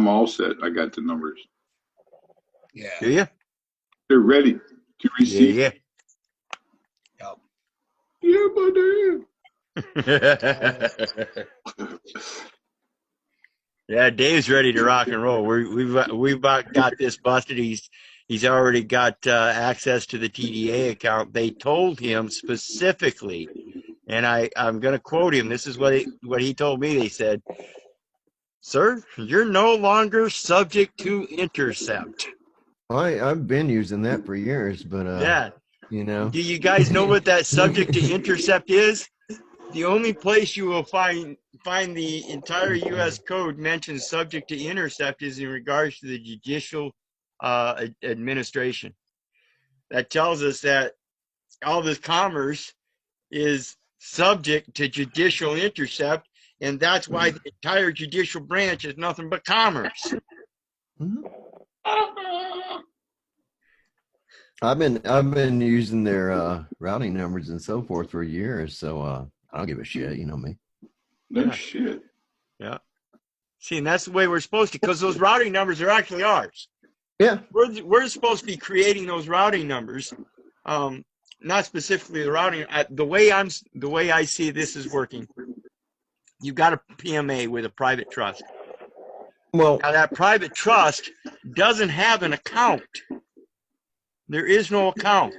all set. I got the numbers. Yeah. Do you? They're ready to receive. Yeah. Yeah, buddy. Yeah, Dave's ready to rock and roll. We've about got this busted. He's already got access to the TDA account. They told him specifically, and I'm going to quote him. This is what he told me. They said, "Sir, you're no longer subject to intercept." I've been using that for years, but yeah, you know. Do you guys know what that subject to intercept is? The only place you will find the entire U.S. code mentions subject to intercept is in regards to the judicial administration. That tells us that all this commerce is subject to judicial intercept, and that's why the entire judicial branch is nothing but commerce. Mm-hmm. I've been using their routing numbers and so forth for years, so I don't give a shit. You know me. No shit. Yeah. See, and that's the way we're supposed to, because those routing numbers are actually ours. Yeah. We're supposed to be creating those routing numbers, not specifically the routing. The way I see this is working. You've got a PMA with a private trust. Well, now that private trust doesn't have an account. There is no account.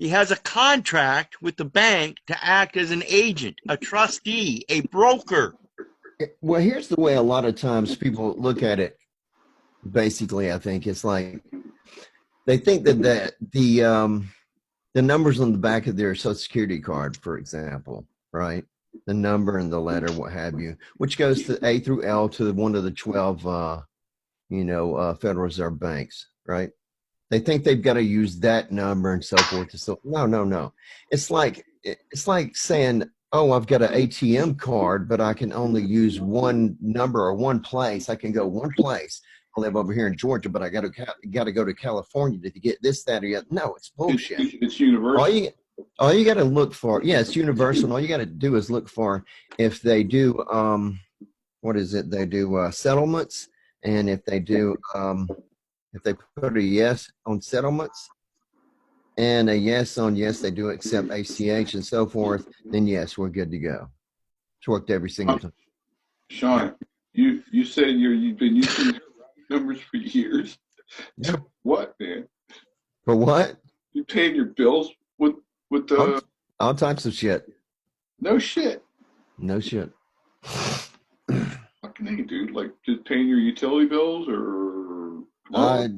He has a contract with the bank to act as an agent, a trustee, a broker. Well, here's the way a lot of times people look at it. Basically, I think it's like they think that the numbers on the back of their Social Security card, for example, right? The number and the letter, what have you, which goes to A through L to one of the 12, Federal Reserve banks, right? They think they've got to use that number and so forth. So no. It's like saying, oh, I've got an ATM card, but I can only use one number or one place. I can go one place. I live over here in Georgia, but I got to go to California to get this, that, or the other. No, it's bullshit. It's universal. All you got to look for, it's universal. And all you got to do is look for if they do, what is it? They do settlements, and if they do, if they put a yes on settlements and a yes on yes, they do accept ACH and so forth, then yes, we're good to go. It's worked every single time. Sean, you said you've been using numbers for years. Yep. What, man? For what? You paying your bills with the all types of shit. No shit. No shit. Fucking hey, dude. Like just paying your utility bills or I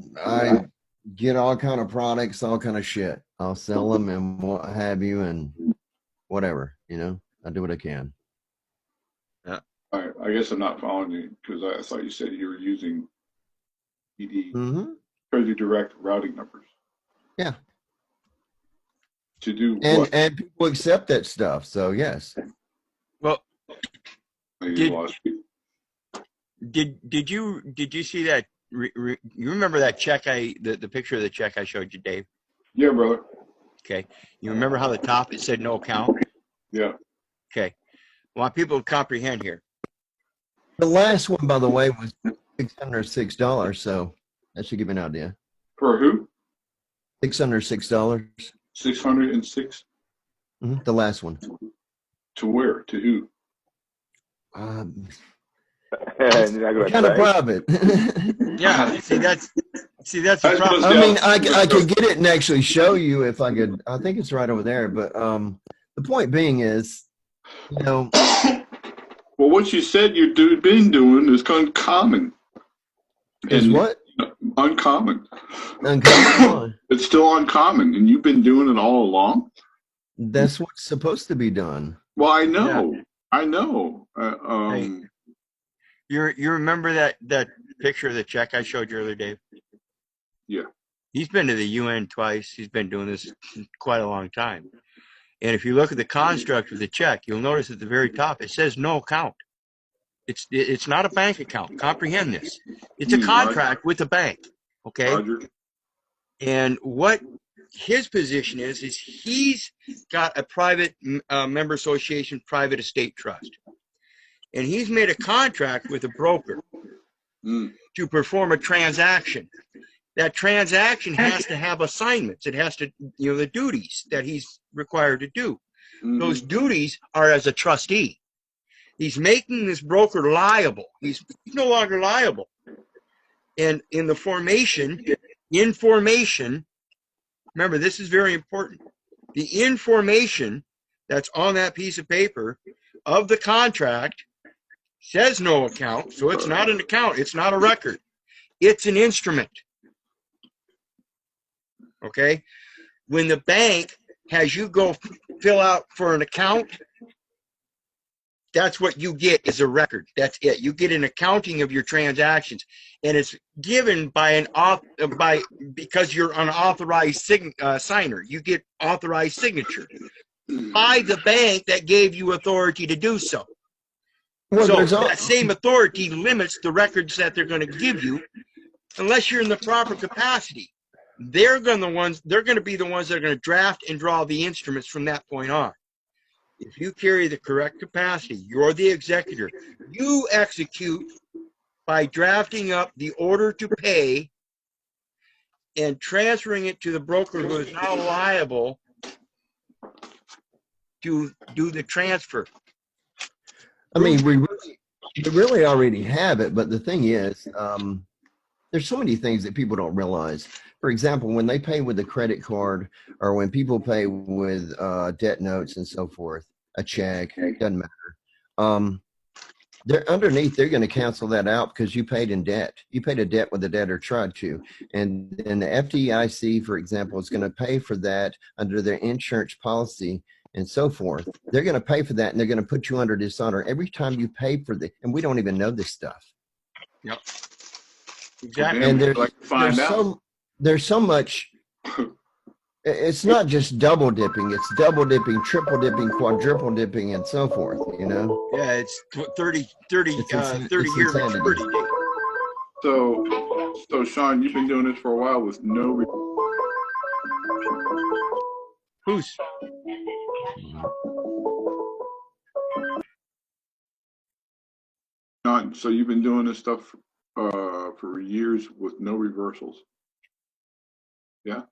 get all kind of products, all kind of shit. I'll sell them and what have you, and whatever, I do what I can. Yeah. I guess I'm not following you because I thought you said you were using TD Treasury Direct routing numbers. Yeah. To do and what? And people accept that stuff, so yes. Well, did you see that? You remember that check the picture of the check I showed you, Dave? Yeah, brother. Okay. You remember how the top it said no account? Yeah. Okay. I want people to comprehend here. The last one, by the way, was $606, so that should give you an idea. For who? $606. 606. The last one. To where? To who? Kind of private. Yeah. See, that's the problem. I mean, I could get it and actually show you if I could. I think it's right over there. But the point being is, Well, what you said you've been doing is uncommon. Is what? Uncommon. Uncommon. It's still uncommon, and you've been doing it all along. That's what's supposed to be done. Well, I know. Yeah. I know. Hey, you remember that picture of the check I showed you earlier, Dave? Yeah. He's been to the UN twice. He's been doing this quite a long time. And if you look at the construct of the check, you'll notice at the very top it says no account. It's not a bank account. Comprehend this. It's a contract with the bank. Okay. Roger. And what his position is he's got a private member association, private estate trust. And he's made a contract with a broker to perform a transaction. That transaction has to have assignments. It has to, the duties that he's required to do. Those duties are as a trustee. He's making this broker liable. He's no longer liable. And in the formation, remember, this is very important. The information that's on that piece of paper of the contract says no account, so it's not an account. It's not a record. It's an instrument. Okay? When the bank has you go fill out for an account, that's what you get is a record. That's it. You get an accounting of your transactions, and it's given by because you're an authorized signer. You get authorized signature by the bank that gave you authority to do so. Well, so that same authority limits the records that they're going to give you, unless you're in the proper capacity. They're going to be the ones that are going to draft and draw the instruments from that point on. If you carry the correct capacity, you're the executor. You execute by drafting up the order to pay and transferring it to the broker who is now liable to do the transfer. I mean, we really already have it, but the thing is, there's so many things that people don't realize. For example, when they pay with a credit card or when people pay with debt notes and so forth, a check, doesn't matter. They're underneath, they're going to cancel that out because you paid in debt. You paid a debt with the debtor tried to. And then the FDIC, for example, is going to pay for that under their insurance policy and so forth. They're going to pay for that, and they're going to put you under dishonor every time you pay for the, and we don't even know this stuff. Yep. Exactly. And there's so much. It's not just double dipping, it's double dipping, triple dipping, quadruple dipping, and so forth, you know? Yeah, it's 30 it's year insanity. maturity date. So Sean, you've been doing this for a while with no. Who's? Sean, so you've been doing this stuff for years with no reversals. Yeah.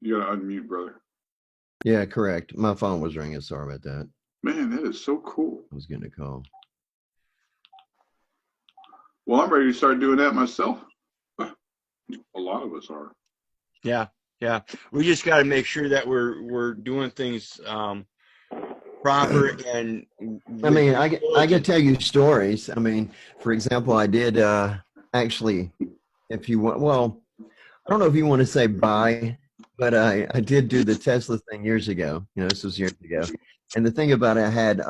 You gotta unmute, brother. Yeah, correct. My phone was ringing. Sorry about that. Man, that is so cool. I was getting a call. Well, I'm ready to start doing that myself. A lot of us are. Yeah. We just got to make sure that we're doing things proper. And I mean, I can tell you stories. I mean, for example, I did actually, if you want, well, I don't know if you want to say buy, but I did do the Tesla thing years ago. You know, this was years ago. And the thing about it, I had,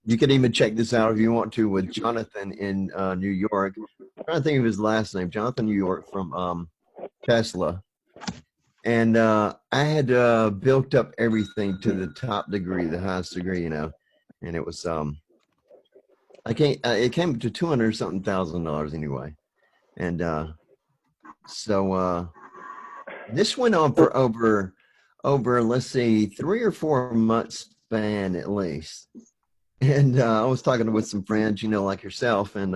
you can even check this out if you want to, with Jonathan in New York. I'm trying to think of his last name, Jonathan New York from Tesla. And I had built up everything to the top degree, the highest degree, you know. And it was, it came to $200,000 anyway. And so this went on for over, let's see, 3 or 4 months span at least. And I was talking with some friends, you know, like yourself, and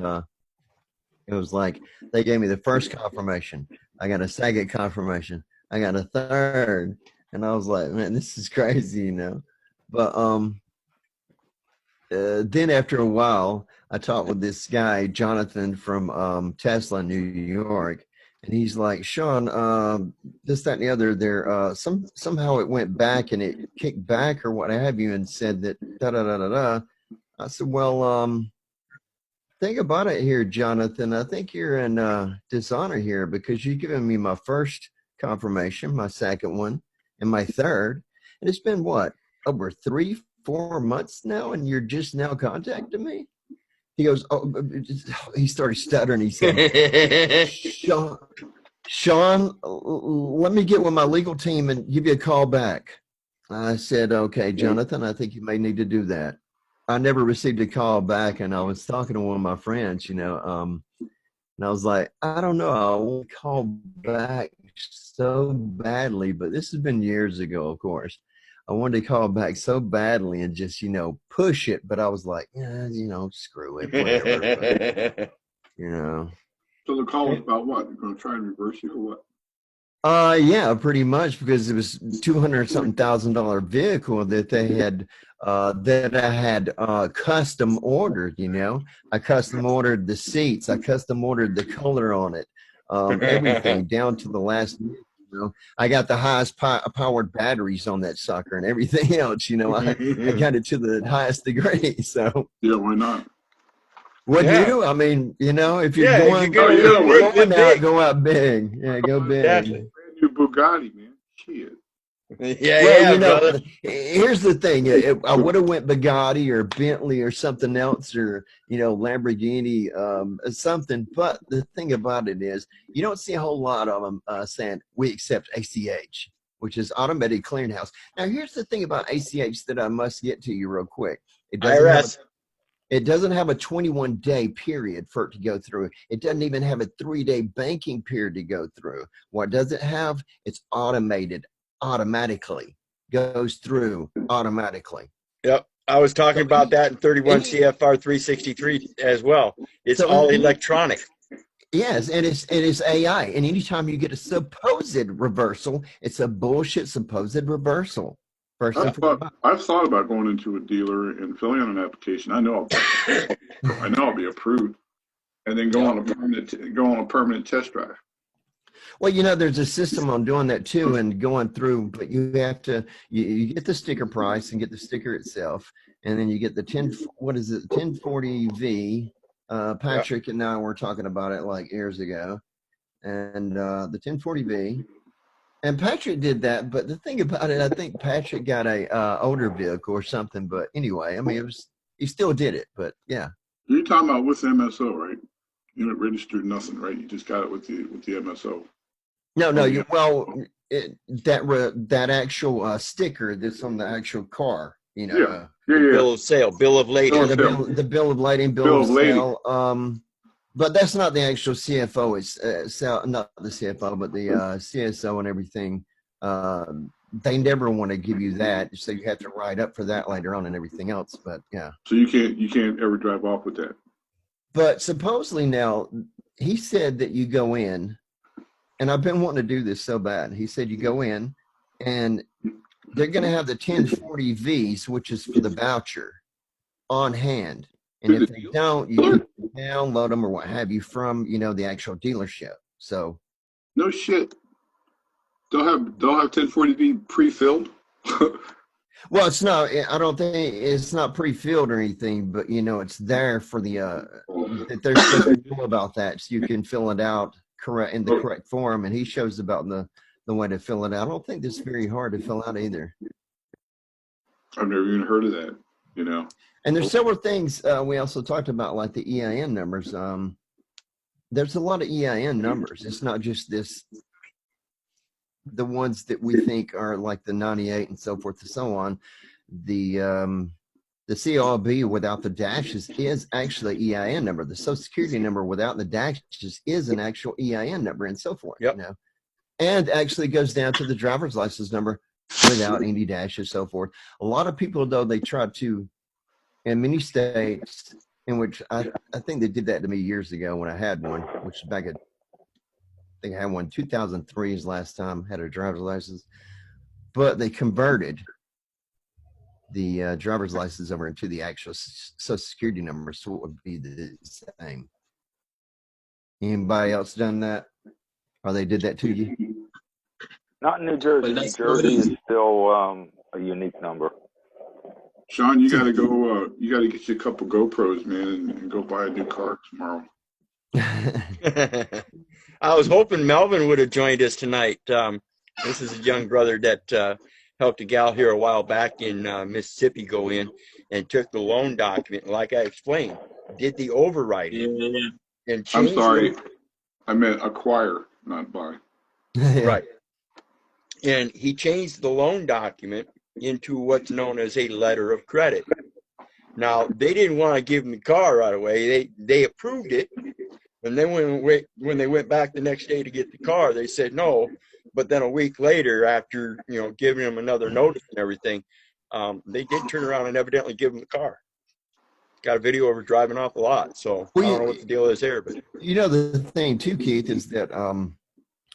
it was like they gave me the first confirmation. I got a second confirmation. I got a third. And I was like, man, this is crazy, you know. But then after a while, I talked with this guy, Jonathan from Tesla, New York. And he's like, Sean, this, that, and the other, there, somehow it went back and it kicked back or what have you, and said that da-da-da-da-da. I said, well, think about it here, Jonathan. I think you're in dishonor here because you've given me my first confirmation, my second one, and my third. And it's been, what, over 3-4 months now, and you're just now contacting me? He goes, oh, he started stuttering. He said, Sean, let me get with my legal team and give you a call back. I said, okay, Jonathan, I think you may need to do that. I never received a call back, and I was talking to one of my friends, you know, and I was like, I don't know, I won't call back so badly, but this has been years ago, of course. I wanted to call back so badly and just, you know, push it, but I was like, yeah, you know, screw it, whatever. But, you know. So the call was about what? You're going to try and reverse you or what? Yeah, pretty much, because it was $200,000 vehicle that they had, that I had custom ordered, you know. I custom ordered the seats. I custom ordered the color on it, everything down to the last minute. You know, I got the highest powered batteries on that sucker and everything else. You know, I got it to the highest degree. So yeah, why not? What you? I mean, you know, if you're going, go out big. Yeah, go big. Brand new Bugatti, man. Shit. Well, you know, brother. Here's the thing. I would have went Bugatti or Bentley or something else, or, you know, Lamborghini, something. But the thing about it is, you don't see a whole lot of them saying we accept ACH, which is Automatic Clearinghouse. Now, here's the thing about ACH that I must get to you real quick. It doesn't have a 21-day period for it to go through. It doesn't even have a 3-day banking period to go through. What does it have? It's automated. Automatically goes through automatically. Yep, I was talking about that in 31 CFR 363 as well. It's all electronic. Yes, and it's AI. And anytime you get a supposed reversal, it's a bullshit supposed reversal. I've thought about going into a dealer and filling out an application. I know I'll be approved. and then go on a permanent test drive. Well, you know, there's a system on doing that too, and going through, but you have to, you get the sticker price and get the sticker itself, and then you get the 1040V. Patrick and I were talking about it like years ago, and the 1040V. And Patrick did that, but the thing about it, I think Patrick got a older vehicle or something. But anyway, I mean, he still did it. But yeah. You're talking about with the MSO, right? You didn't register nothing, right? You just got it with the MSO. No, that actual sticker that's on the actual car, you know. Bill of sale, bill of lading. The bill of lading, bill of sale. But that's not the actual CFO. It's not the CFO, but the CSO and everything. They never want to give you that, so you have to write up for that later on and everything else. But yeah. So you can't ever drive off with that. But supposedly now, he said that you go in, and I've been wanting to do this so bad. He said you go in, and they're going to have the 1040Vs, which is for the voucher, on hand. And if they don't, you can download them or what have you from, you know, the actual dealership. So. No shit. They'll have 1040V pre-filled. Well, it's not. I don't think it's not pre-filled or anything, but you know, it's there for the. There's something about that, so you can fill it out in the correct form, and he shows about the way to fill it out. I don't think it's very hard to fill out either. I've never even heard of that. You know. And there's several things we also talked about, like the EIN numbers. There's a lot of EIN numbers. It's not just the ones that we think are like the 98 and so forth and so on. The CLB without the dashes is actually EIN number. The Social Security number without the dashes is an actual EIN number and so forth. Yep. You know, and actually goes down to the driver's license number without any dashes, so forth. A lot of people, though, they try to. In many states, in which I think they did that to me years ago when I had one, which back at, I think I had one 2003 is last time I had a driver's license, but they converted the driver's license over into the actual Social Security number, so it would be the same. Anybody else done that? Or they did that to you? Not in New Jersey. New Jersey is still a unique number. Sean, you gotta go. You gotta get you a couple GoPros, man, and go buy a new car tomorrow. I was hoping Melvin would have joined us tonight. This is a young brother that helped a gal here a while back in Mississippi go in and took the loan document, like I explained, did the overwriting. And I'm sorry, I meant acquire, not buy. Right. And he changed the loan document into what's known as a letter of credit. Now, they didn't want to give him the car right away. They approved it. And then when they went back the next day to get the car, they said no. But then a week later, after, you know, giving him another notice and everything, they did turn around and evidently give him the car. Got a video of her driving off the lot. So I don't know what the deal is there. But you know, the thing too, Keith, is that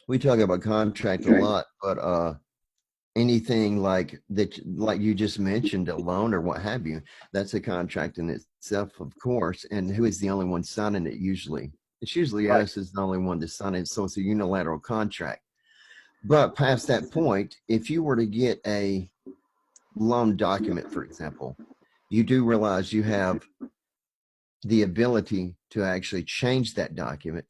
we talk about contract a lot, but anything like that, like you just mentioned, a loan or what have you, that's a contract in itself, of course. And who is the only one signing it usually? It's usually us is the only one to sign it, so it's a unilateral contract. But past that point, if you were to get a loan document, for example, you do realize you have the ability to actually change that document,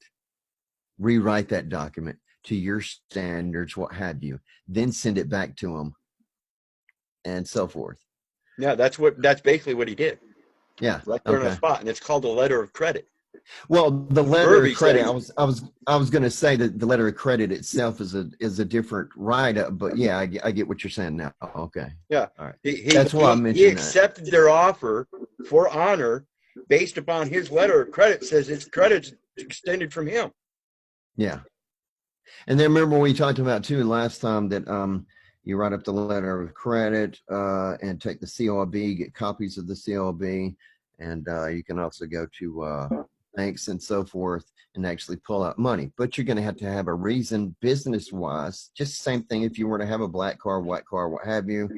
rewrite that document to your standards, what have you, then send it back to them, and so forth. Yeah, that's basically what he did. Yeah, right there on the spot, and it's called a letter of credit. Well, the letter of credit, I was going to say that the letter of credit itself is a different write-up, but yeah, I get what you're saying now. Okay. Yeah. All right. That's why I mentioned he accepted their offer for honor based upon his letter of credit. Says its credit's extended from him. Yeah. And then remember we talked about too last time that you write up the letter of credit and take the COB, get copies of the COB, and you can also go to banks and so forth and actually pull out money. But you're going to have a reason business-wise, just the same thing if you were to have a black car, white car, what have you.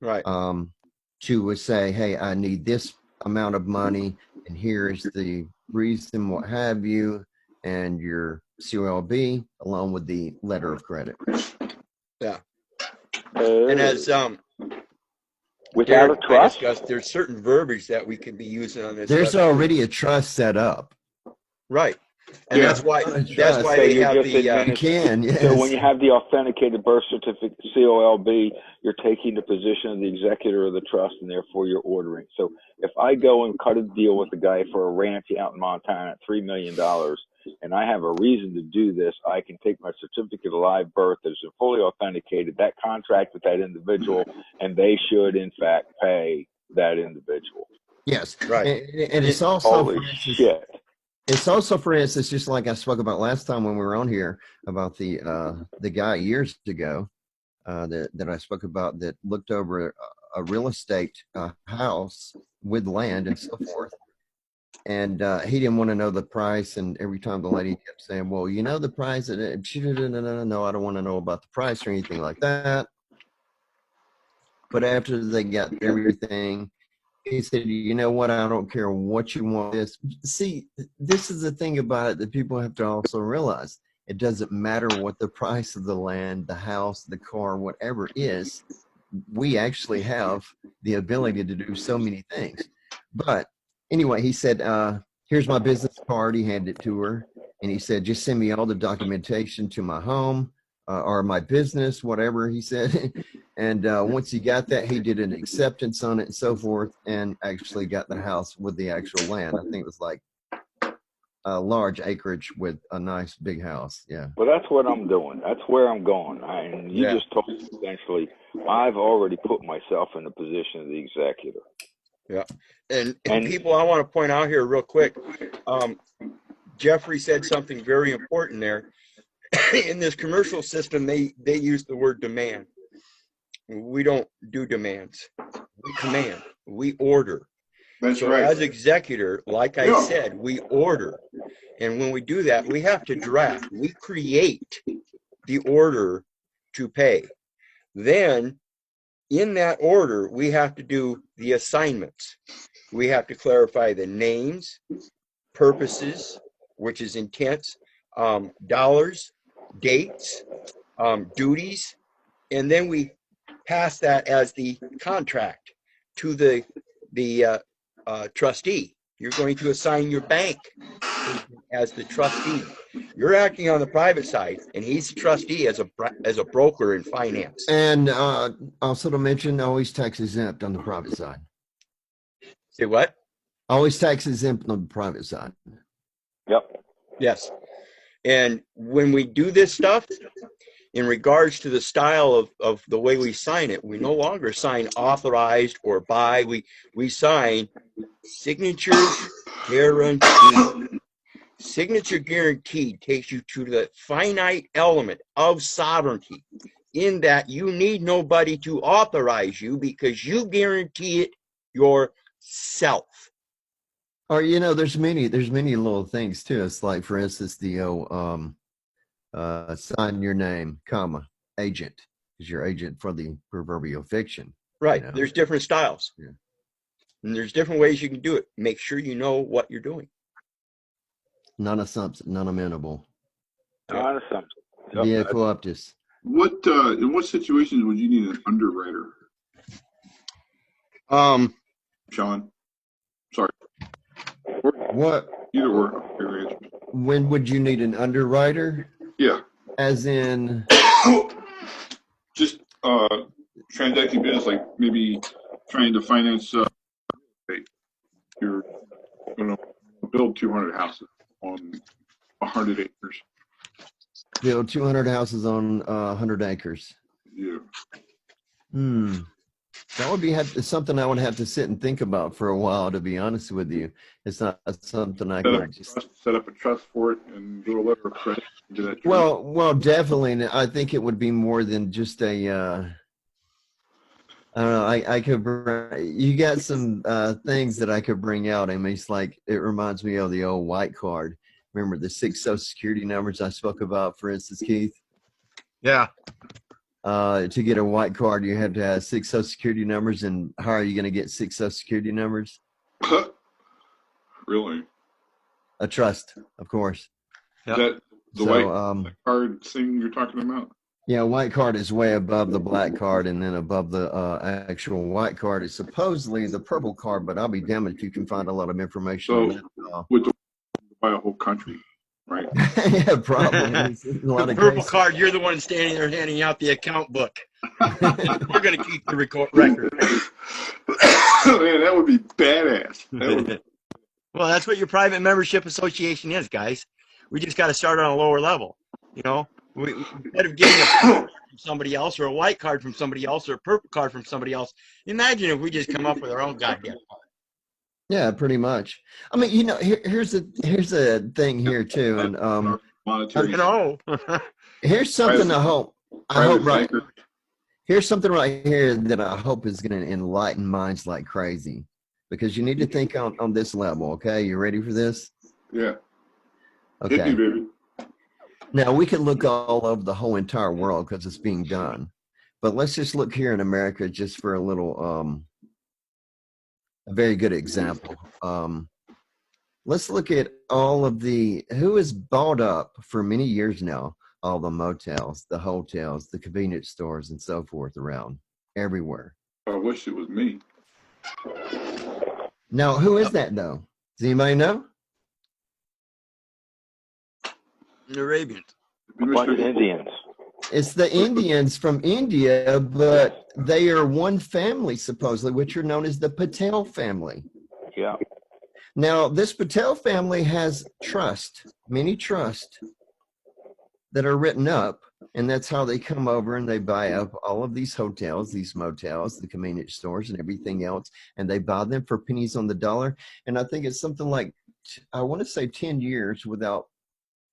Right. To say, hey, I need this amount of money. and here is the reason, what have you, and your COLB along with the letter of credit. Yeah. And as without Derek a trust, discussed, there's certain verbiage that we could be using on this. There's already a trust set up. Right. And that's why so they you're have just the You can, yes. So when you have the authenticated birth certificate, COLB, you're taking the position of the executor of the trust, and therefore you're ordering. So if I go and cut a deal with a guy for a ranch out in Montana at $3 million, and I have a reason to do this, I can take my certificate of live birth that is fully authenticated, that contract with that individual, and they should, in fact, pay that individual. Yes. Right. And it's also, Holy for instance, shit. it's also, for instance, just like I spoke about last time when we were on here about the guy years ago that I spoke about that looked over a real estate house with land and so forth. And he didn't want to know the price. And every time the lady kept saying, well, you know the price? And she didn't, no, I don't want to know about the price or anything like that. But after they got everything, he said, you know what, I don't care what you want this. See, this is the thing about it that people have to also realize. It doesn't matter what the price of the land, the house, the car, whatever is. We actually have the ability to do so many things. But anyway, he said, here's my business card. He handed it to her. And he said, just send me all the documentation to my home or my business, whatever he said. And once he got that, he did an acceptance on it and so forth, and actually got the house with the actual land. I think it was like a large acreage with a nice big house. Yeah. Well, that's what I'm doing. That's where I'm going. And you just told me essentially, I've already put myself in the position of the executor. Yeah. And people, I want to point out here real quick. Jeffrey said something very important there. In this commercial system, they use the word demand. We don't do demands. We command. We order. That's so right. As executor, like I said, we order. And when we do that, we have to draft. We create the order to pay. Then, in that order, we have to do the assignments. We have to clarify the names, purposes, which is intents, dollars, dates, duties, and then we pass that as the contract to the trustee. You're going to assign your bank as the trustee. You're acting on the private side, and he's the trustee as a broker in finance. And also to mention, always tax exempt on the private side. Say what? Always tax exempt on the private side. Yep. Yes. And when we do this stuff, in regards to the style of the way we sign it, we no longer sign authorized or by. We sign signature guaranteed. Signature guaranteed takes you to the finite element of sovereignty, in that you need nobody to authorize you because you guarantee it yourself. Or, you know, there's many little things too. It's like, for instance, the sign your name, comma, agent, is your agent for the proverbial fiction. Right. You know? There's different styles. Yeah. And there's different ways you can do it. Make sure you know what you're doing. Non-assumption, non-amenable. Non-assumption. Via co-optus. What in what situations would you need an underwriter? Sean. Sorry. What? Either or. When would you need an underwriter? Yeah. As in? Just transacting business, like maybe trying to finance. You're going to build 200 houses on 100 acres. Build 200 houses on 100 acres. Yeah. That would be something I would have to sit and think about for a while, to be honest with you. It's not something I could just set up a trust for it and do a letter of credit. Do that. Well, definitely. And I think it would be more than just a, I don't know. I could, you got some things that I could bring out. I mean, it's like, it reminds me of the old white card. Remember the 6 social security numbers I spoke about, for instance, Keith? Yeah. To get a white card, you have to have 6 social security numbers. And how are you going to get 6 social security numbers? Really? A trust, of course. Is that the white card thing you're talking about? Yeah, white card is way above the black card, and then above the actual white card is supposedly the purple card, but I'll be damned if you can find a lot of information on that. With the by a whole country, right? Yeah, probably. The purple card, you're the one standing there handing out the account book. We're going to keep the record. Man, that would be badass. Well, that's what your private membership association is, guys. We just got to start on a lower level. You know, instead of getting a card from somebody else or a white card from somebody else or a purple card from somebody else, imagine if we just come up with our own goddamn card. Yeah, pretty much. I mean, you know, here's a thing here too, and you know, here's something I hope right. Here's something right here that I hope is going to enlighten minds like crazy, because you need to think on this level. Okay, you ready for this? Yeah. Okay. Hit me, baby. Now we can look all over the whole entire world because it's being done, but let's just look here in America just for a little. A very good example. Let's look at all of who has bought up for many years now, all the motels, the hotels, the convenience stores, and so forth around everywhere. I wish it was me. Now, who is that though? Does anybody know? The Arabians. A bunch of Indians. It's the Indians from India, but they are one family, supposedly, which are known as the Patel family. Yeah. Now, this Patel family has many trusts that are written up, and that's how they come over and they buy up all of these hotels, these motels, the convenience stores, and everything else, and they buy them for pennies on the dollar. And I think it's something like, I want to say 10 years without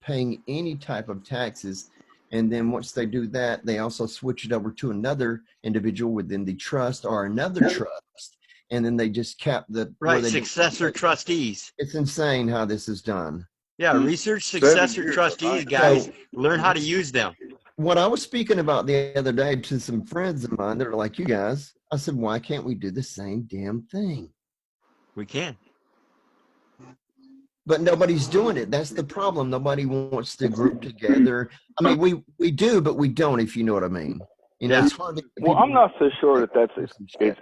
paying any type of taxes. And then once they do that, they also switch it over to another individual within the trust or another trust. And then they just cap the successor trustees. It's insane how this is done. Yeah, research successor trustees, guys. Learn how to use them. What I was speaking about the other day to some friends of mine that are like you guys, I said, why can't we do the same damn thing? We can. But nobody's doing it. That's the problem. Nobody wants to group together. I mean, we do, but we don't, if you know what I mean. You know, it's hard to, well, I'm not so sure that that's the case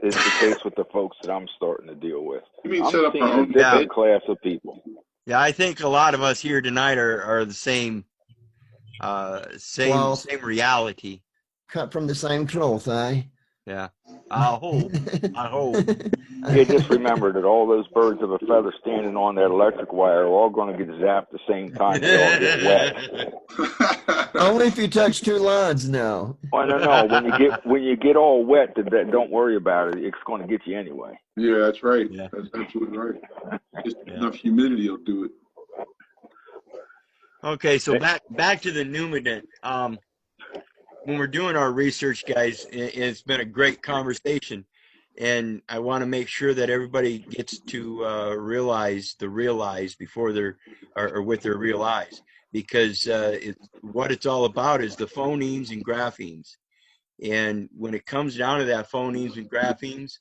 with the folks that I'm starting to deal with. You mean I'm set up seeing our a own different class of people. Yeah, I think a lot of us here tonight are the same same reality. Cut from the same cloth, eh? Yeah. I hope. Yeah, just remember that all those birds of a feather standing on that electric wire are all going to get zapped at the same time. They all get wet. Only if you touch two lines now. Well, no. When you get all wet, don't worry about it. It's going to get you anyway. Yeah, that's right. Yeah. That's absolutely right. Just enough humidity will do it. Okay, so back to the Numinant. When we're doing our research, guys, it's been a great conversation, and I want to make sure that everybody gets to realize before they're or with their real eyes, because what it's all about is the phonemes and graphemes. And when it comes down to that phonemes and graphemes,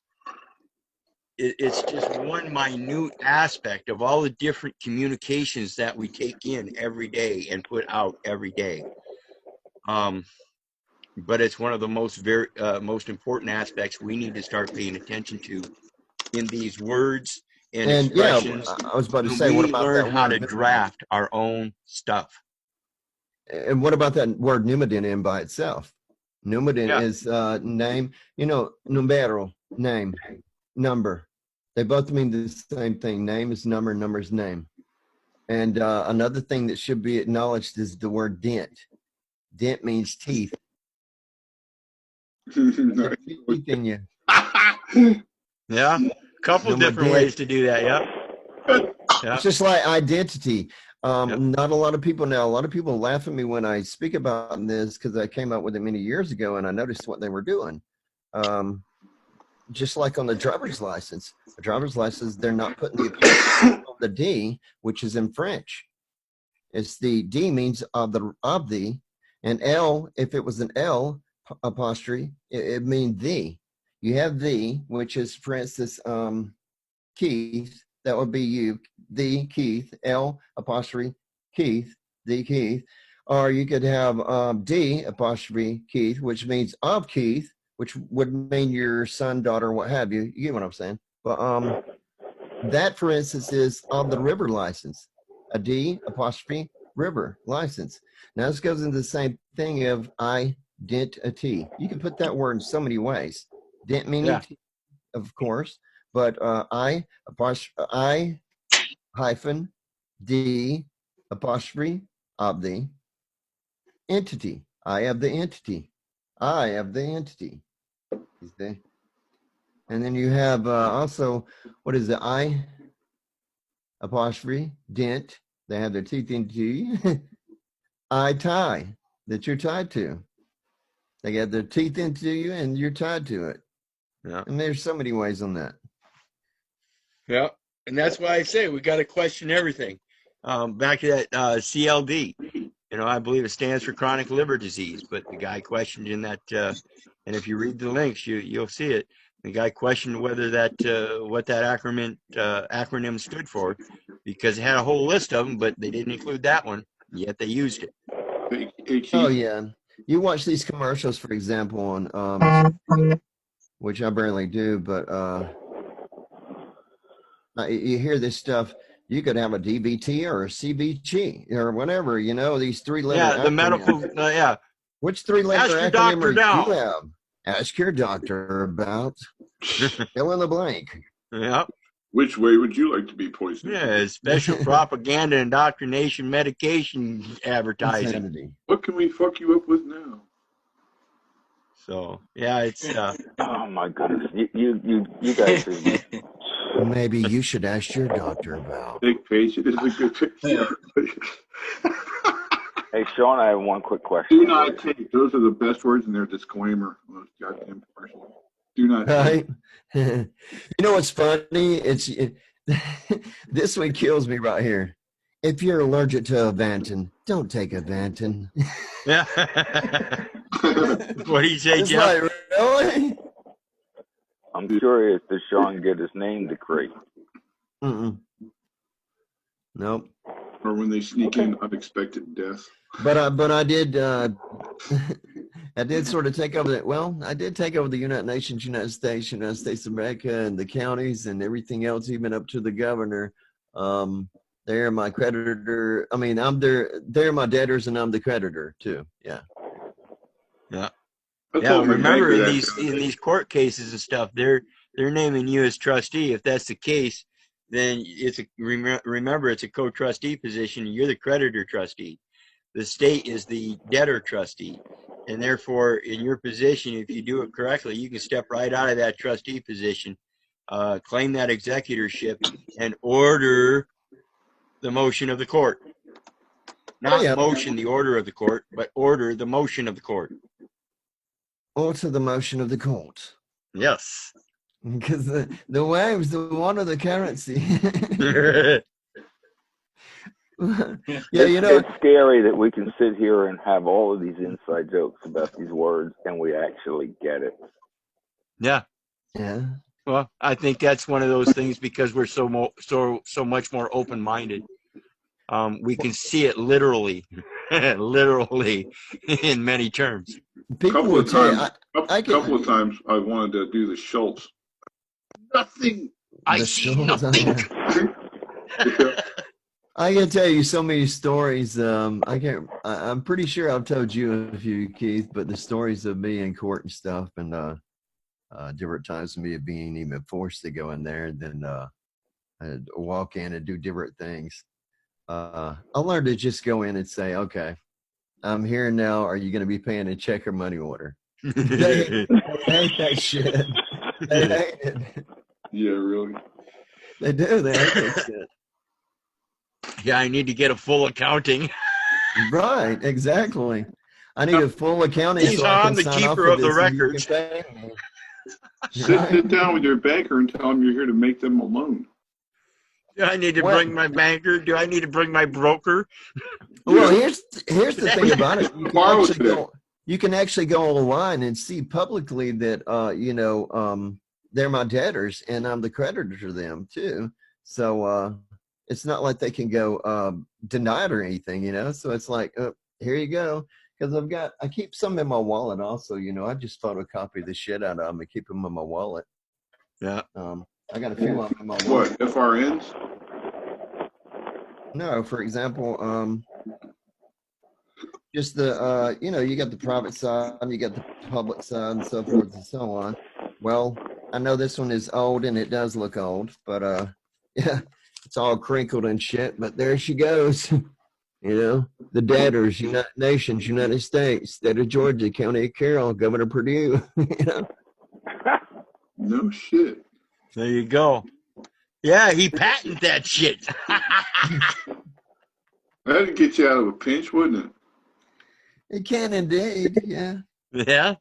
it's just one minute aspect of all the different communications that we take in every day and put out every day. But it's one of the most important aspects we need to start paying attention to in these words and expressions. Yeah, I was about to say, what about learn how to draft our own stuff? And what about that word Numidian in by itself? Numidian is name, numero, name, number. They both mean the same thing. Name is number, number is name. And another thing that should be acknowledged is the word dent. Dent means teeth. Teeth in you. Yeah, a couple different ways to do that. Yeah. It's just like identity. Not a lot of people now. A lot of people laugh at me when I speak about this because I came up with it many years ago and I noticed what they were doing. Just like on the driver's license. The driver's license, they're not putting the apostrophe on the D, which is in French. It's the D means of the, and L, if it was an L apostrophe, it means the. You have the, which is, for instance, Keith, That would be you, the Keith, L apostrophe Keith, the Keith. Or you could have D apostrophe Keith, which means of Keith, which would mean your son, daughter, what have you. You get what I'm saying? But that, for instance, is of the river license, a D apostrophe river license. Now this goes into the same thing of identity. You can put that word in so many ways. Dent meaning T, of course, but I hyphen D apostrophe of the entity. I have the entity. I have the entity. You see? And then you have also, what is the I apostrophe dent? They have their teeth into you. I tie, that you're tied to. They got their teeth into you and you're tied to it. Yeah. And there's so many ways on that. Yeah. And that's why I say we got to question everything. Back to that CLD. You know, I believe it stands for chronic liver disease, but the guy questioned in that, and if you read the links, you'll see it. The guy questioned whether that what that acronym stood for, because it had a whole list of them, but they didn't include that one. Yet they used it. Oh yeah, you watch these commercials, for example, on which I barely do, but you hear this stuff. You could have a DVT or a CBG or whatever. You know, these three-letter. Yeah, the medical. Yeah. Which three-letter acronym do you now. have? Ask your doctor about. Fill in the blank. Yeah. Which way would you like to be poisoned? Yeah, special propaganda, indoctrination, medication advertising. Insanity. What can we fuck you up with now? So yeah, it's. Oh my goodness, you guys. Maybe you should ask your doctor about. Big page. It is a good picture. Hey, Sean, I have one quick question. Do not take. Those are the best words in their disclaimer. Those goddamn commercials. Do not take. You know what's funny? This one kills me right here. If you're allergic to Avantin, don't take Avantin. Yeah. What do you say, It's Jeff? like, really? I'm curious, does Sean get his name decree? Mm-mm. Nope. Or when they sneak in unexpected death. But I did I did sort of take over that. Well, I did take over the United Nations, United States of America, and the counties and everything else, even up to the governor. They're my creditor. I mean, they're my debtors, and I'm the creditor too. Yeah. Yeah. Yeah. Remember, in these court cases and stuff, they're naming you as trustee. If that's the case, then remember it's a co-trustee position. You're the creditor trustee. The state is the debtor trustee, and therefore, in your position, if you do it correctly, you can step right out of that trustee position, claim that executorship, and order the motion of the court. Not motion the order of the court, but order the motion of the court. Alter the motion of the court. Yes. Because the waves, the one of the currency. Yeah, you know, it's scary that we can sit here and have all of these inside jokes about these words, and we actually get it. Yeah. Yeah. Well, I think that's one of those things because we're so much more open-minded. We can see it literally, literally in many terms. A couple of times I wanted to do the Schultz. Nothing. I see nothing. I can tell you so many stories. I'm pretty sure I've told you a few, Keith, but the stories of me in court and stuff, and different times of me being even forced to go in there, and then I'd walk in and do different things. I learned to just go in and say, "Okay, I'm here now. Are you going to be paying a check or money order?" They hate that shit. They hate it. Yeah, really. They do. They hate that shit. Yeah, I need to get a full accounting. Right, exactly. I need a full accounting. He's on the keeper of the records. Sit down with your banker and tell him you're here to make them a loan. Do I need to bring my banker? Do I need to bring my broker? Well, here's the thing about it. You can actually go online and see publicly that they're my debtors and I'm the creditor to them too. So it's not like they can go deny it or anything, you know. So it's like, here you go. Because I keep some in my wallet also, you know. I just photocopy the shit out of them and keep them in my wallet. Yeah. I got a few of them in my wallet. What, FRNs? No, for example, just the you know, you got the private side, you got the public side, and so forth and so on. Well, I know this one is old and it does look old, but yeah, it's all crinkled and shit. But there she goes. You know, the debtors, United Nations, United States, State of Georgia, County of Carroll, Governor Perdue. You know. No shit. There you go. Yeah, he patented that shit. That'd get you out of a pinch, wouldn't it? It can indeed, yeah. Yeah.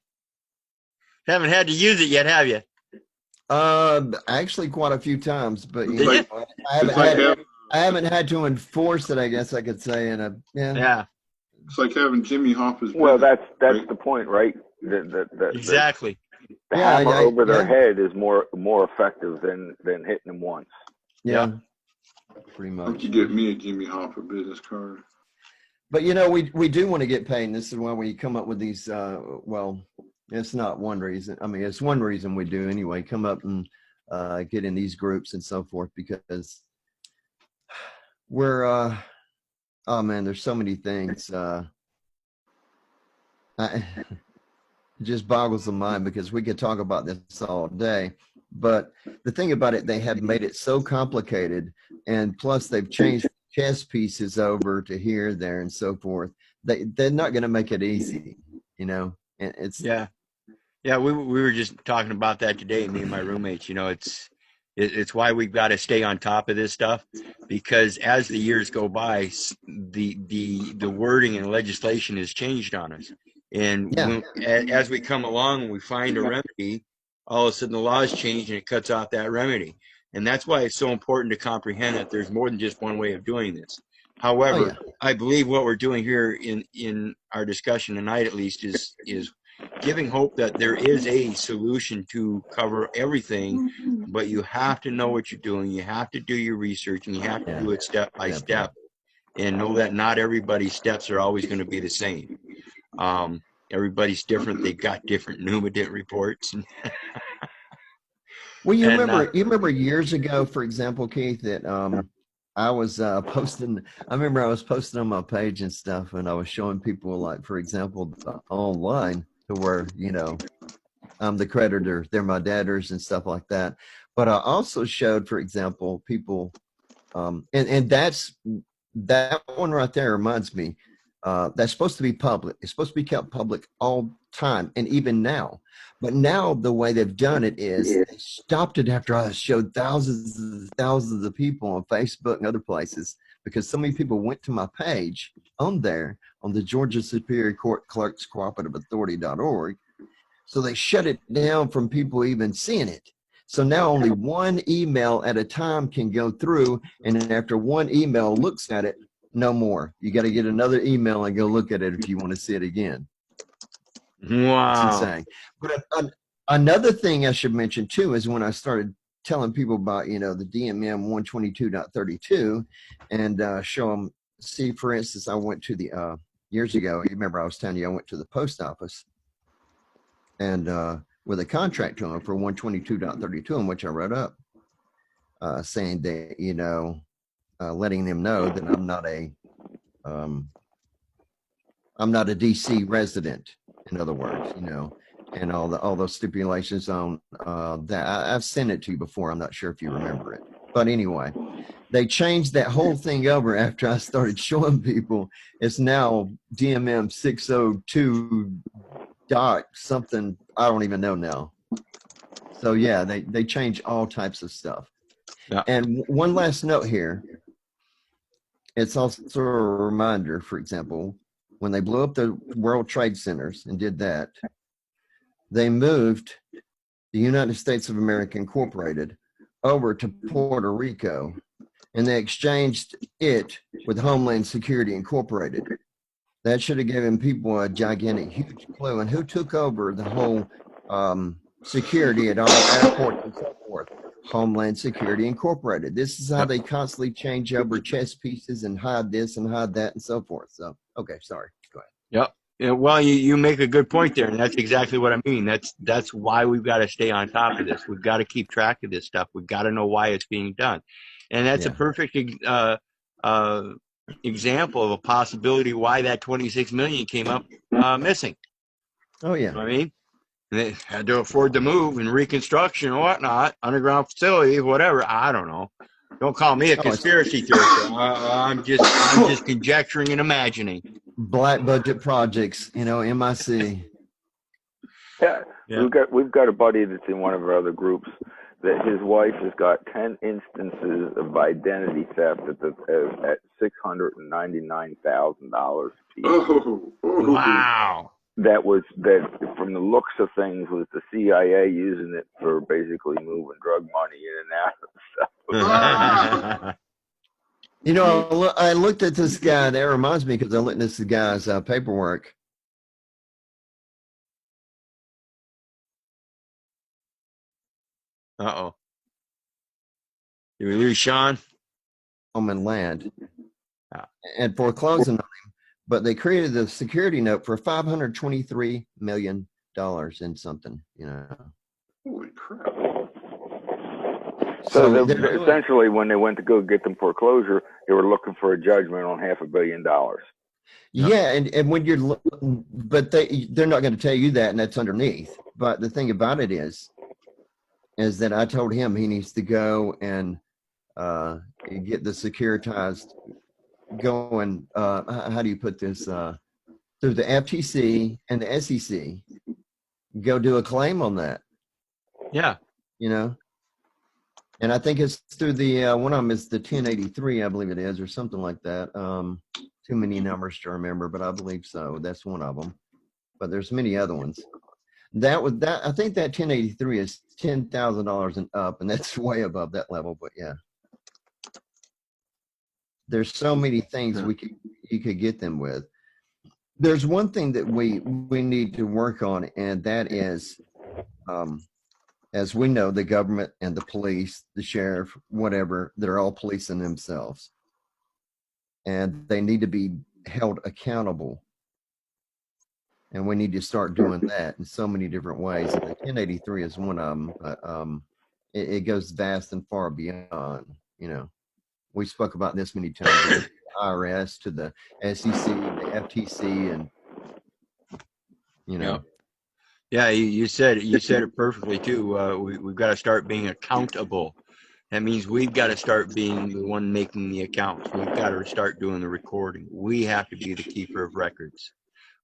Haven't had to use it yet, have you? Actually, quite a few times, but you It's know, like, I haven't had to enforce it, I guess I could say. Yeah. it's like having Jimmy Hoffa's. Well, business, that's right? the point, right? Exactly. The Yeah, hammer over their yeah. head is more effective than hitting them once. Yeah, pretty Why don't much. you get me a Jimmy Hoffa business card? But you know, we do want to get paid, and this is why we come up with these. Well, it's not one reason. I mean, it's one reason we do anyway. Come up and get in these groups and so forth, because we're oh man, there's so many things. It just boggles the mind, because we could talk about this all day. But the thing about it, they have made it so complicated, and plus they've changed chess pieces over to here, there, and so forth. They're not going to make it easy, you know. And it's Yeah. Yeah, we were just talking about that today, me and my roommates. You know, it's why we've got to stay on top of this stuff, because as the years go by, the wording and legislation has changed on us. And Yeah. as we come along and we find a remedy, all of a sudden the laws change and it cuts off that remedy. And that's why it's so important to comprehend that there's more than just one way of doing this. However, I believe what we're doing here in our discussion tonight, at least, is giving hope that there is a solution to cover everything, but you have to know what you're doing. You have to do your research, and you have to do it step by step, and know that not everybody's steps are always going to be the same. Everybody's different. They've got different NUMIDIT reports. Well, you remember years ago, for example, Keith, that I was posting. I remember I was posting on my page and stuff, and I was showing people, like, for example, online, to where, you know, I'm the creditor, they're my debtors and stuff like that. But I also showed, for example, people, and that's that one right there reminds me. That's supposed to be public. It's supposed to be kept public all time, and even now. But now the way they've done it is they stopped it after I showed thousands of people on Facebook and other places, because so many people went to my page on there on the Georgia Superior Court Clerks Cooperative Authority.org. So they shut it down from people even seeing it. So now only one email at a time can go through, and after one email looks at it, no more. You got to get another email and go look at it if you want to see it again. Wow. It's insane. But another thing I should mention too is when I started telling people about, you know, the DMM 122.32 and show them, see, for instance, I went to the, years ago, you remember I was telling you I went to the post office and with a contract to them for 122.32, in which I wrote up saying that, you know, letting them know that I'm not a DC resident, in other words, you know, and all those stipulations on that. I've sent it to you before. I'm not sure if you remember it, but anyway, they changed that whole thing over after I started showing people. It's now DMM 602 dot something. I don't even know now. So yeah, they change all types of stuff. Yeah. And one last note here. It's also a reminder, for example, when they blew up the World Trade Centers and did that, they moved the United States of America Incorporated over to Puerto Rico, and they exchanged it with Homeland Security Incorporated. That should have given people a gigantic, huge clue. And who took over the whole security at all airports and so forth? Homeland Security Incorporated. This is how they constantly change over chess pieces and hide this and hide that and so forth. So, okay, sorry. Go ahead. Yep. Yeah, well, you make a good point there, and that's exactly what I mean. That's why we've got to stay on top of this. We've got to keep track of this stuff. We've got to know why it's being done, and that's a perfect example of a possibility why that 26 million came up missing. Oh yeah. You know what I mean, they had to afford the move and reconstruction or whatnot, underground facility, whatever. I don't know. Don't call me a conspiracy theorist. I'm just conjecturing and imagining. Black budget projects, you know, MIC. Yeah. We've got a buddy that's in one of our other groups that his wife has got 10 instances of identity theft at $699,000 each. Wow. That from the looks of things was the CIA using it for basically moving drug money in and out. So. You know, I looked at this guy. That reminds me because I looked at this guy's paperwork. Uh-oh. Did we lose Sean? Home and land. And foreclosing on him. But they created the security note for $523 million and something, you know. Holy crap. So essentially, when they went to go get them foreclosure, they were looking for a judgment on $500 million. Yeah, and when you're, but they're not going to tell you that, and that's underneath. But the thing about it is that I told him he needs to go and get the securitized going. How do you put this? Through the FTC and the SEC, go do a claim on that. Yeah, you know. And I think it's through the one of them is the 1083, I believe it is, or something like that. Too many numbers to remember, but I believe so. That's one of them. But there's many other ones. I think that 1083 is $10,000 and up, and that's way above that level. But yeah, there's so many things you could get them with. There's one thing that we need to work on, and that is. As we know, the government and the police, the sheriff, whatever, they're all policing themselves. And they need to be held accountable. And we need to start doing that in so many different ways. And the 1083 is one of them. It goes vast and far beyond, you know. We spoke about this many times, from the IRS to the SEC, the FTC, and, you know. Yep. Yeah, you said it perfectly too. We've got to start being accountable. That means we've got to start being the one making the accounts. We've got to start doing the recording. We have to be the keeper of records.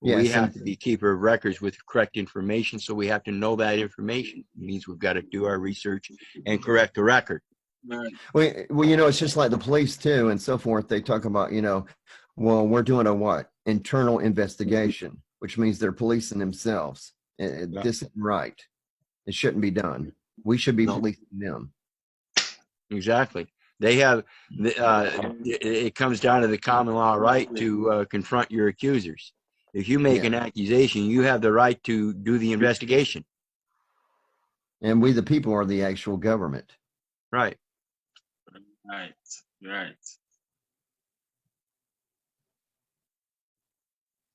Yes, we have to be keeper of records with correct information. So we have to know that information. It means we've got to do our research and correct the record. Right. Well, you know, it's just like the police too, and so forth. They talk about, you know, well, we're doing a what? Internal investigation, which means they're policing themselves. This isn't right. It shouldn't be done. We should be policing them. Exactly. They have. It comes down to the common law right to confront your accusers. If you make an accusation, you have the right to do the investigation. And we, the people, are the actual government. Right. Right.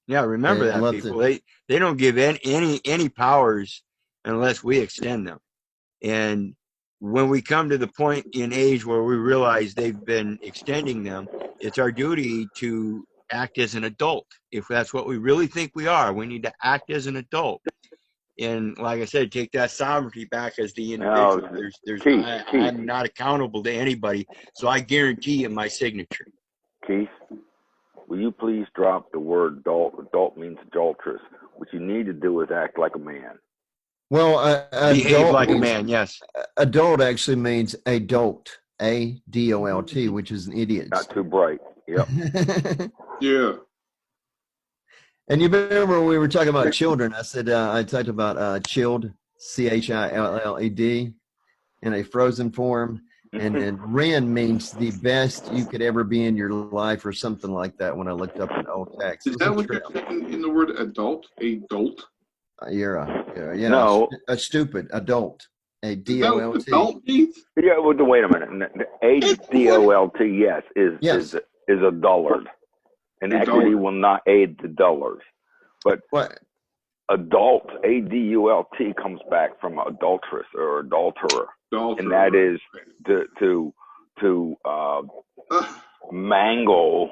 Yeah, remember that, people. They don't give any powers unless we extend them. And when we come to the point in age where we realize they've been extending them, it's our duty to act as an adult. If that's what we really think we are, we need to act as an adult. And like I said, take that sovereignty back as the individual. I'm not accountable to anybody, so I guarantee you my signature. Keith, will you please drop the word adult? Adult means adulterous. What you need to do is act like a man. Well, behave like a man, yes. Adult actually means adult, A-D-O-L-T, which is an idiot. Not too bright. Yep. Yeah. And you remember when we were talking about children, I said, I talked about chilled, C-H-I-L-L-E-D, in a frozen form. And then Ren means the best you could ever be in your life or something like that when I looked up an old text. Is that what you're saying in the word adult? Adult? You're no. a stupid adult. A DOLT. Adult, Keith? Yeah, well, wait a minute. ADOLT, yes, is a dullard. And A equity dullard. will not aid the dullards. But What? adult, ADULT, comes back from adulteress or adulterer. And that is to mangle,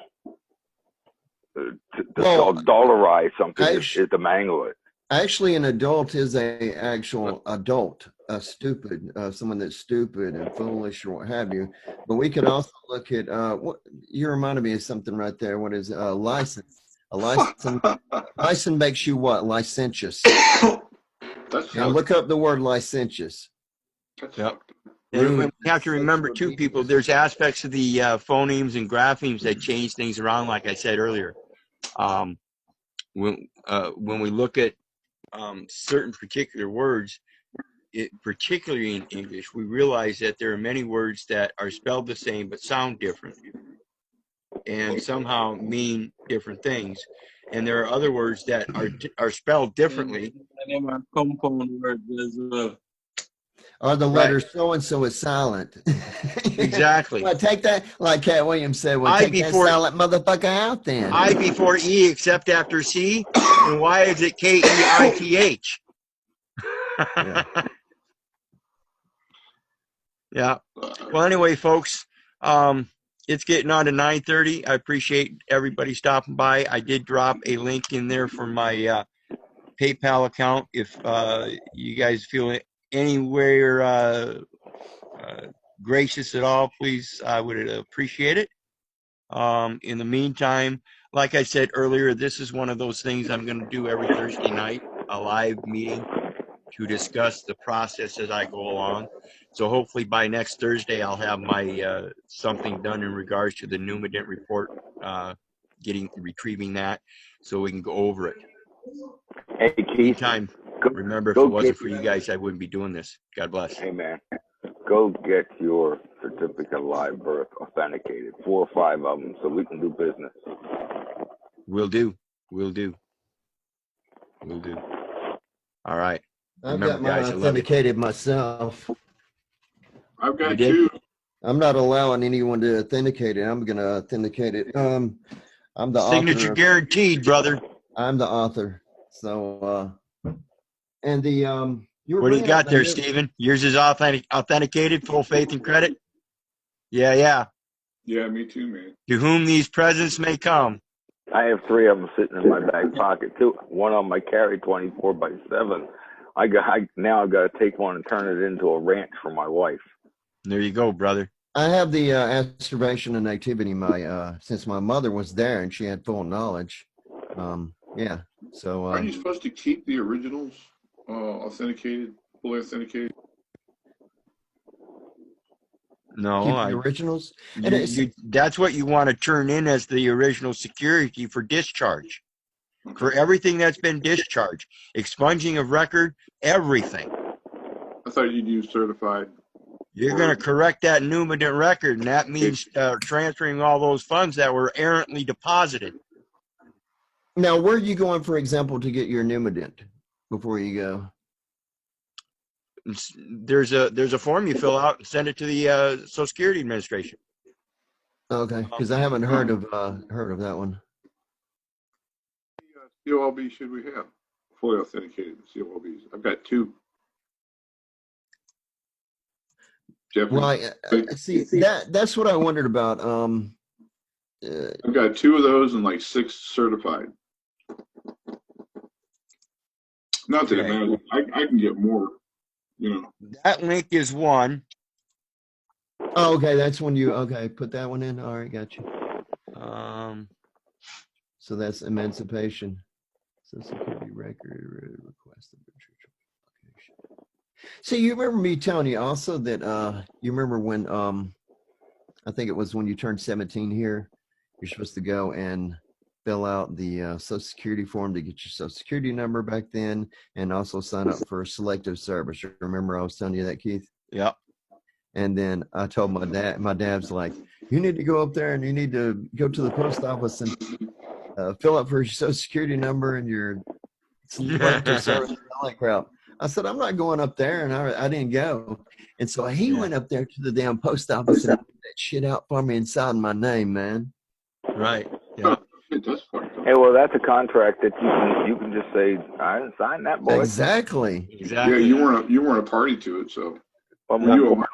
to dollarize something is to mangle it. Actually, an adult is a actual adult, a stupid, someone that's stupid and foolish or what have you. But we could also look at what you reminded me of something right there. What is license? A license makes you what? Licentious. Now look up the word licentious. Yep. And we have to remember too, people, there's aspects of the phonemes and graphemes that change things around, like I said earlier. When we look at certain particular words, particularly in English, we realize that there are many words that are spelled the same but sound different and somehow mean different things. And there are other words that are spelled differently. Compound words as well. Or the letter so-and-so is silent. Exactly. Well, take that, like Cat Williams said, well, take that silent motherfucker out then. I before E except after C, and why is it KEITH? Yeah. Yeah. Well, anyway, folks, it's getting on to 9:30. I appreciate everybody stopping by. I did drop a link in there for my PayPal account. If you guys feel anywhere gracious at all, please, I would appreciate it. In the meantime, like I said earlier, this is one of those things I'm going to do every Thursday night, a live meeting to discuss the process as I go along. So hopefully by next Thursday, I'll have my something done in regards to the Numident report, retrieving that so we can go over it. Hey, Keith. Meantime, remember, if it wasn't for you guys, I wouldn't be doing this. God bless. Hey, man. Go get your certificate of live birth authenticated, 4 or 5 of them, so we can do business. Will do. Will do. Will do. All right. I've Remember, got mine guys, authenticated myself. I've got 2. I'm not allowing anyone to authenticate it. I'm going to authenticate it. I'm the signature author. Guaranteed, brother. I'm the author. So, and the what do you got there, Stephen? Yours is authenticated, full faith and credit. Yeah. Yeah, me too, man. To whom these presents may come. I have 3 of them sitting in my back pocket too. One of them I carry 24/7. Now I've got to take one and turn it into a ranch for my wife. There you go, brother. I have the observation and activity. Since my mother was there and she had full knowledge. Yeah. So. Aren't you supposed to keep the originals authenticated, fully authenticated? No, the originals. That's what you want to turn in as the original security for discharge. Okay. For everything that's been discharged, expunging of record, everything. I thought you'd use certified. You're going to correct that Numident record, and that means transferring all those funds that were errantly deposited. Now, where are you going, for example, to get your Numident before you go? There's a form you fill out and send it to the Social Security Administration. Okay, because I haven't heard of that one. COLB should we have fully authenticated COLBs? I've got 2. Right. See that's what I wondered about. I've got 2 of those and like 6 certified. Not that it matters. I can get more. You know. That link is one. Oh, okay, that's when you put that one in. All right, got you. So that's emancipation. Social Security record request. See, you remember me telling you also that you remember when I think it was when you turned 17 here, you're supposed to go and fill out the Social Security form to get your Social Security number back then, and also sign up for selective service. Remember I was telling you that, Keith? Yeah. And then I told my dad, my dad's like, you need to go up there and you need to go to the post office and fill out for your Social Security number and your selective service and all that crap. I said, I'm not going up there, and I didn't go. And so he went up there to the damn post office and put that shit out for me and signed my name, man. Right. Yeah. That's fucked up. Hey, well, that's a contract that you can just say, I didn't sign that, boy. Exactly. Yeah, you weren't a party to it, so. Well, Were you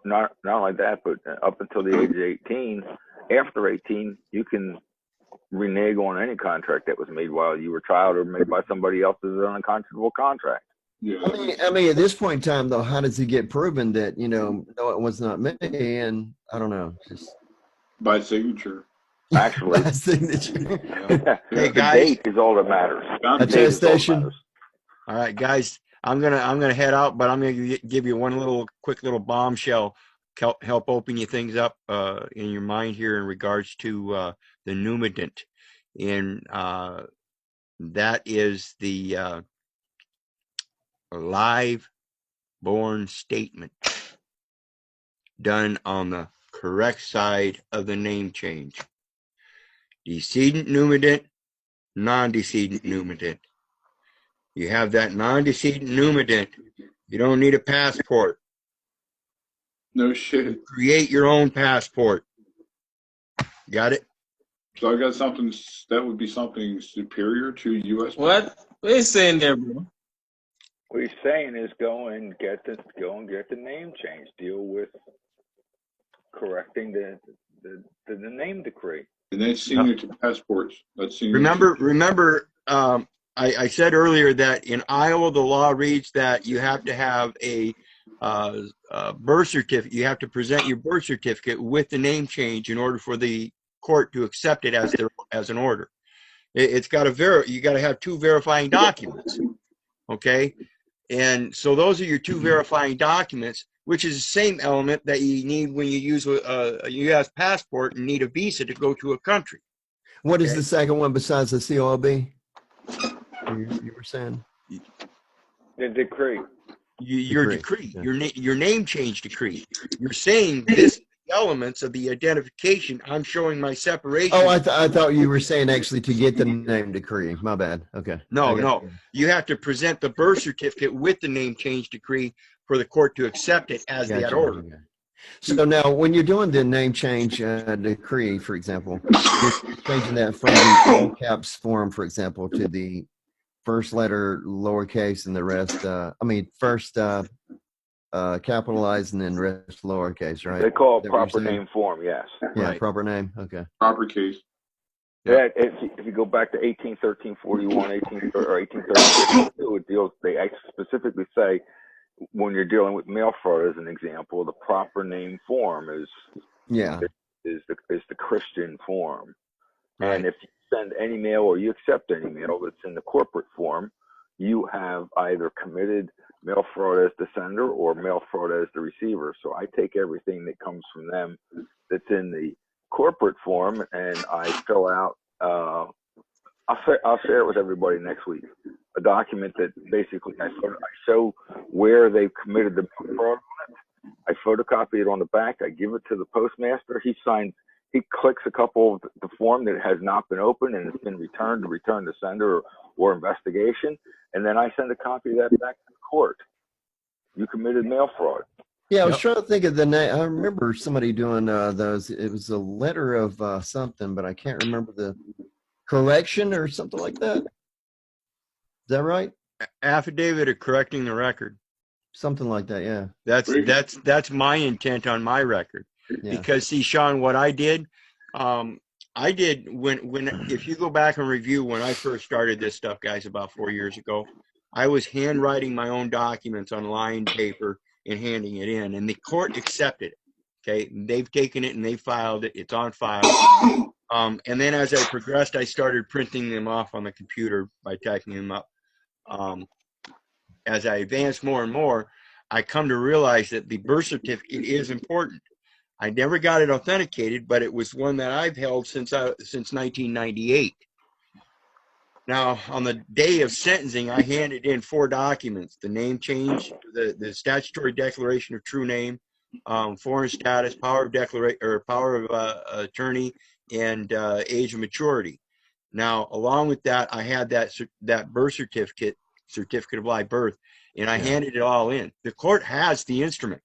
not like that, but up until the age of 18, after 18, you can renege on any contract that was made while you were a child or made by somebody else as an unconscionable contract. Yeah. I mean, at this point in time, though, how does he get proven that, no, it was not me? And I don't know. Just By signature. Actually, by signature. Hey, the guys. date is all that matters. Attestation. All right, guys. I'm gonna head out, but I'm gonna give you one quick little bombshell, help open you things up in your mind here in regards to the Numinant, and that is the live born statement done on the correct side of the name change. Decedent Numinant, non-decedent Numinant. You have that non-decedent Numinant. You don't need a passport. No shit. Create your own passport. Got it? So I got something that would be something superior to U.S. What are you saying there, bro? What he's saying is go and get the name change. Deal with correcting the name decree. And that's senior to passports. That's senior. Remember. I said earlier that in Iowa the law reads that you have to have a birth certificate. You have to present your birth certificate with the name change in order for the court to accept it as an order. It's got to you got to have two verifying documents. Okay, and so those are your two verifying documents, which is the same element that you need when you use a U.S. passport and need a visa to go to a country. What is the second one besides the COLB? You were saying the decree. Your decree, your name change decree. You're saying this elements of the identification. I'm showing my separation. Oh, I thought you were saying actually to get the name decree. My bad. Okay. No. You have to present the birth certificate with the name change decree for the court to accept it as that order. Okay. So now, when you're doing the name change decree, for example, you're changing that from the all caps form, for example, to the first letter lowercase and the rest. First capitalized and then rest lowercase, right? They call it proper name form. Yes. Yeah, right. Proper name. Okay. Proper case. Yeah. If you go back to 1813-41, 1832, it deals. They specifically say, when you're dealing with mail fraud, as an example, the proper name form is the Christian form. Right. And if you send any mail or you accept any mail that's in the corporate form, you have either committed mail fraud as the sender or mail fraud as the receiver. So I take everything that comes from them that's in the corporate form and I fill out. I'll share it with everybody next week. A document that basically I show where they've committed the fraud on it. I photocopy it on the back. I give it to the postmaster. He clicks a couple of the form that has not been opened and it's been returned to return to sender or investigation. And then I send a copy of that back to the court. You committed mail fraud. Yeah, I was trying to think of the name. I remember somebody doing those. It was a letter of something, but I can't remember the correction or something like that. Is that right? Affidavit of correcting the record. Something like that, yeah. That's my intent on my record. Yeah. Because see, Sean, what I did when if you go back and review when I first started this stuff, guys, about 4 years ago, I was handwriting my own documents on lined paper and handing it in, and the court accepted it. Okay, they've taken it and they filed it. It's on file. And then as I progressed, I started printing them off on the computer by typing them up. As I advanced more and more, I come to realize that the birth certificate is important. I never got it authenticated, but it was one that I've held since 1998. Now, on the day of sentencing, I handed in 4 documents: the name change, the statutory declaration of true name, foreign status, power of attorney, and age of maturity. Now, along with that, I had that birth certificate certificate of live birth, and I Yeah. handed it all in. The court has the instrument.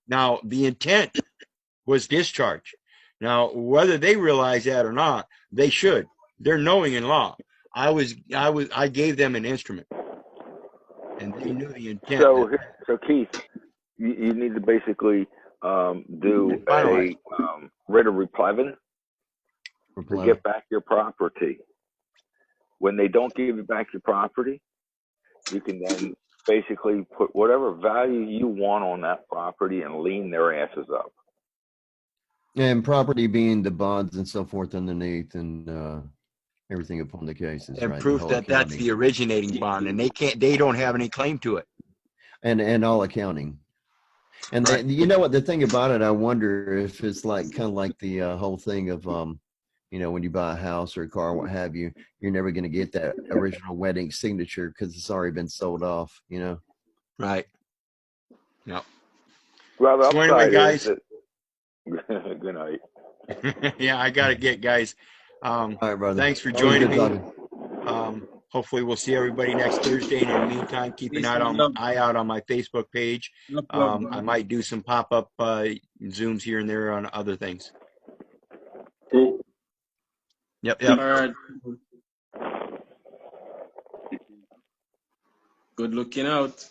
Now, the intent was discharge. Now, whether they realize that or not, they should. They're knowing in law. I gave them an instrument, and they knew the intent. So Keith, you need to basically do Finalize. a writ of replevin to get back your property. When they don't give you back your property, you can then basically put whatever value you want on that property and lien their asses up. And property being the bonds and so forth underneath, and everything upon the cases, And right? proof that that's the originating bond, and they don't have any claim to it. And all accounting. And Right. you know what, the thing about it, I wonder if it's like kind of like the whole thing of you know, when you buy a house or a car, what have you, you're never going to get that original wedding signature because it's already been sold off, you know. Right. Yep. Well, the So anyway, upside guys. is that, good night. Yeah, I gotta get, guys. All right, brother. Thanks for Always joining good me. talking. Hopefully we'll see everybody next Thursday. And in the meantime, keep an eye out on my Facebook page. I might do some pop-up Zooms here and there on other things. Cool. Yep. All right. Good looking out.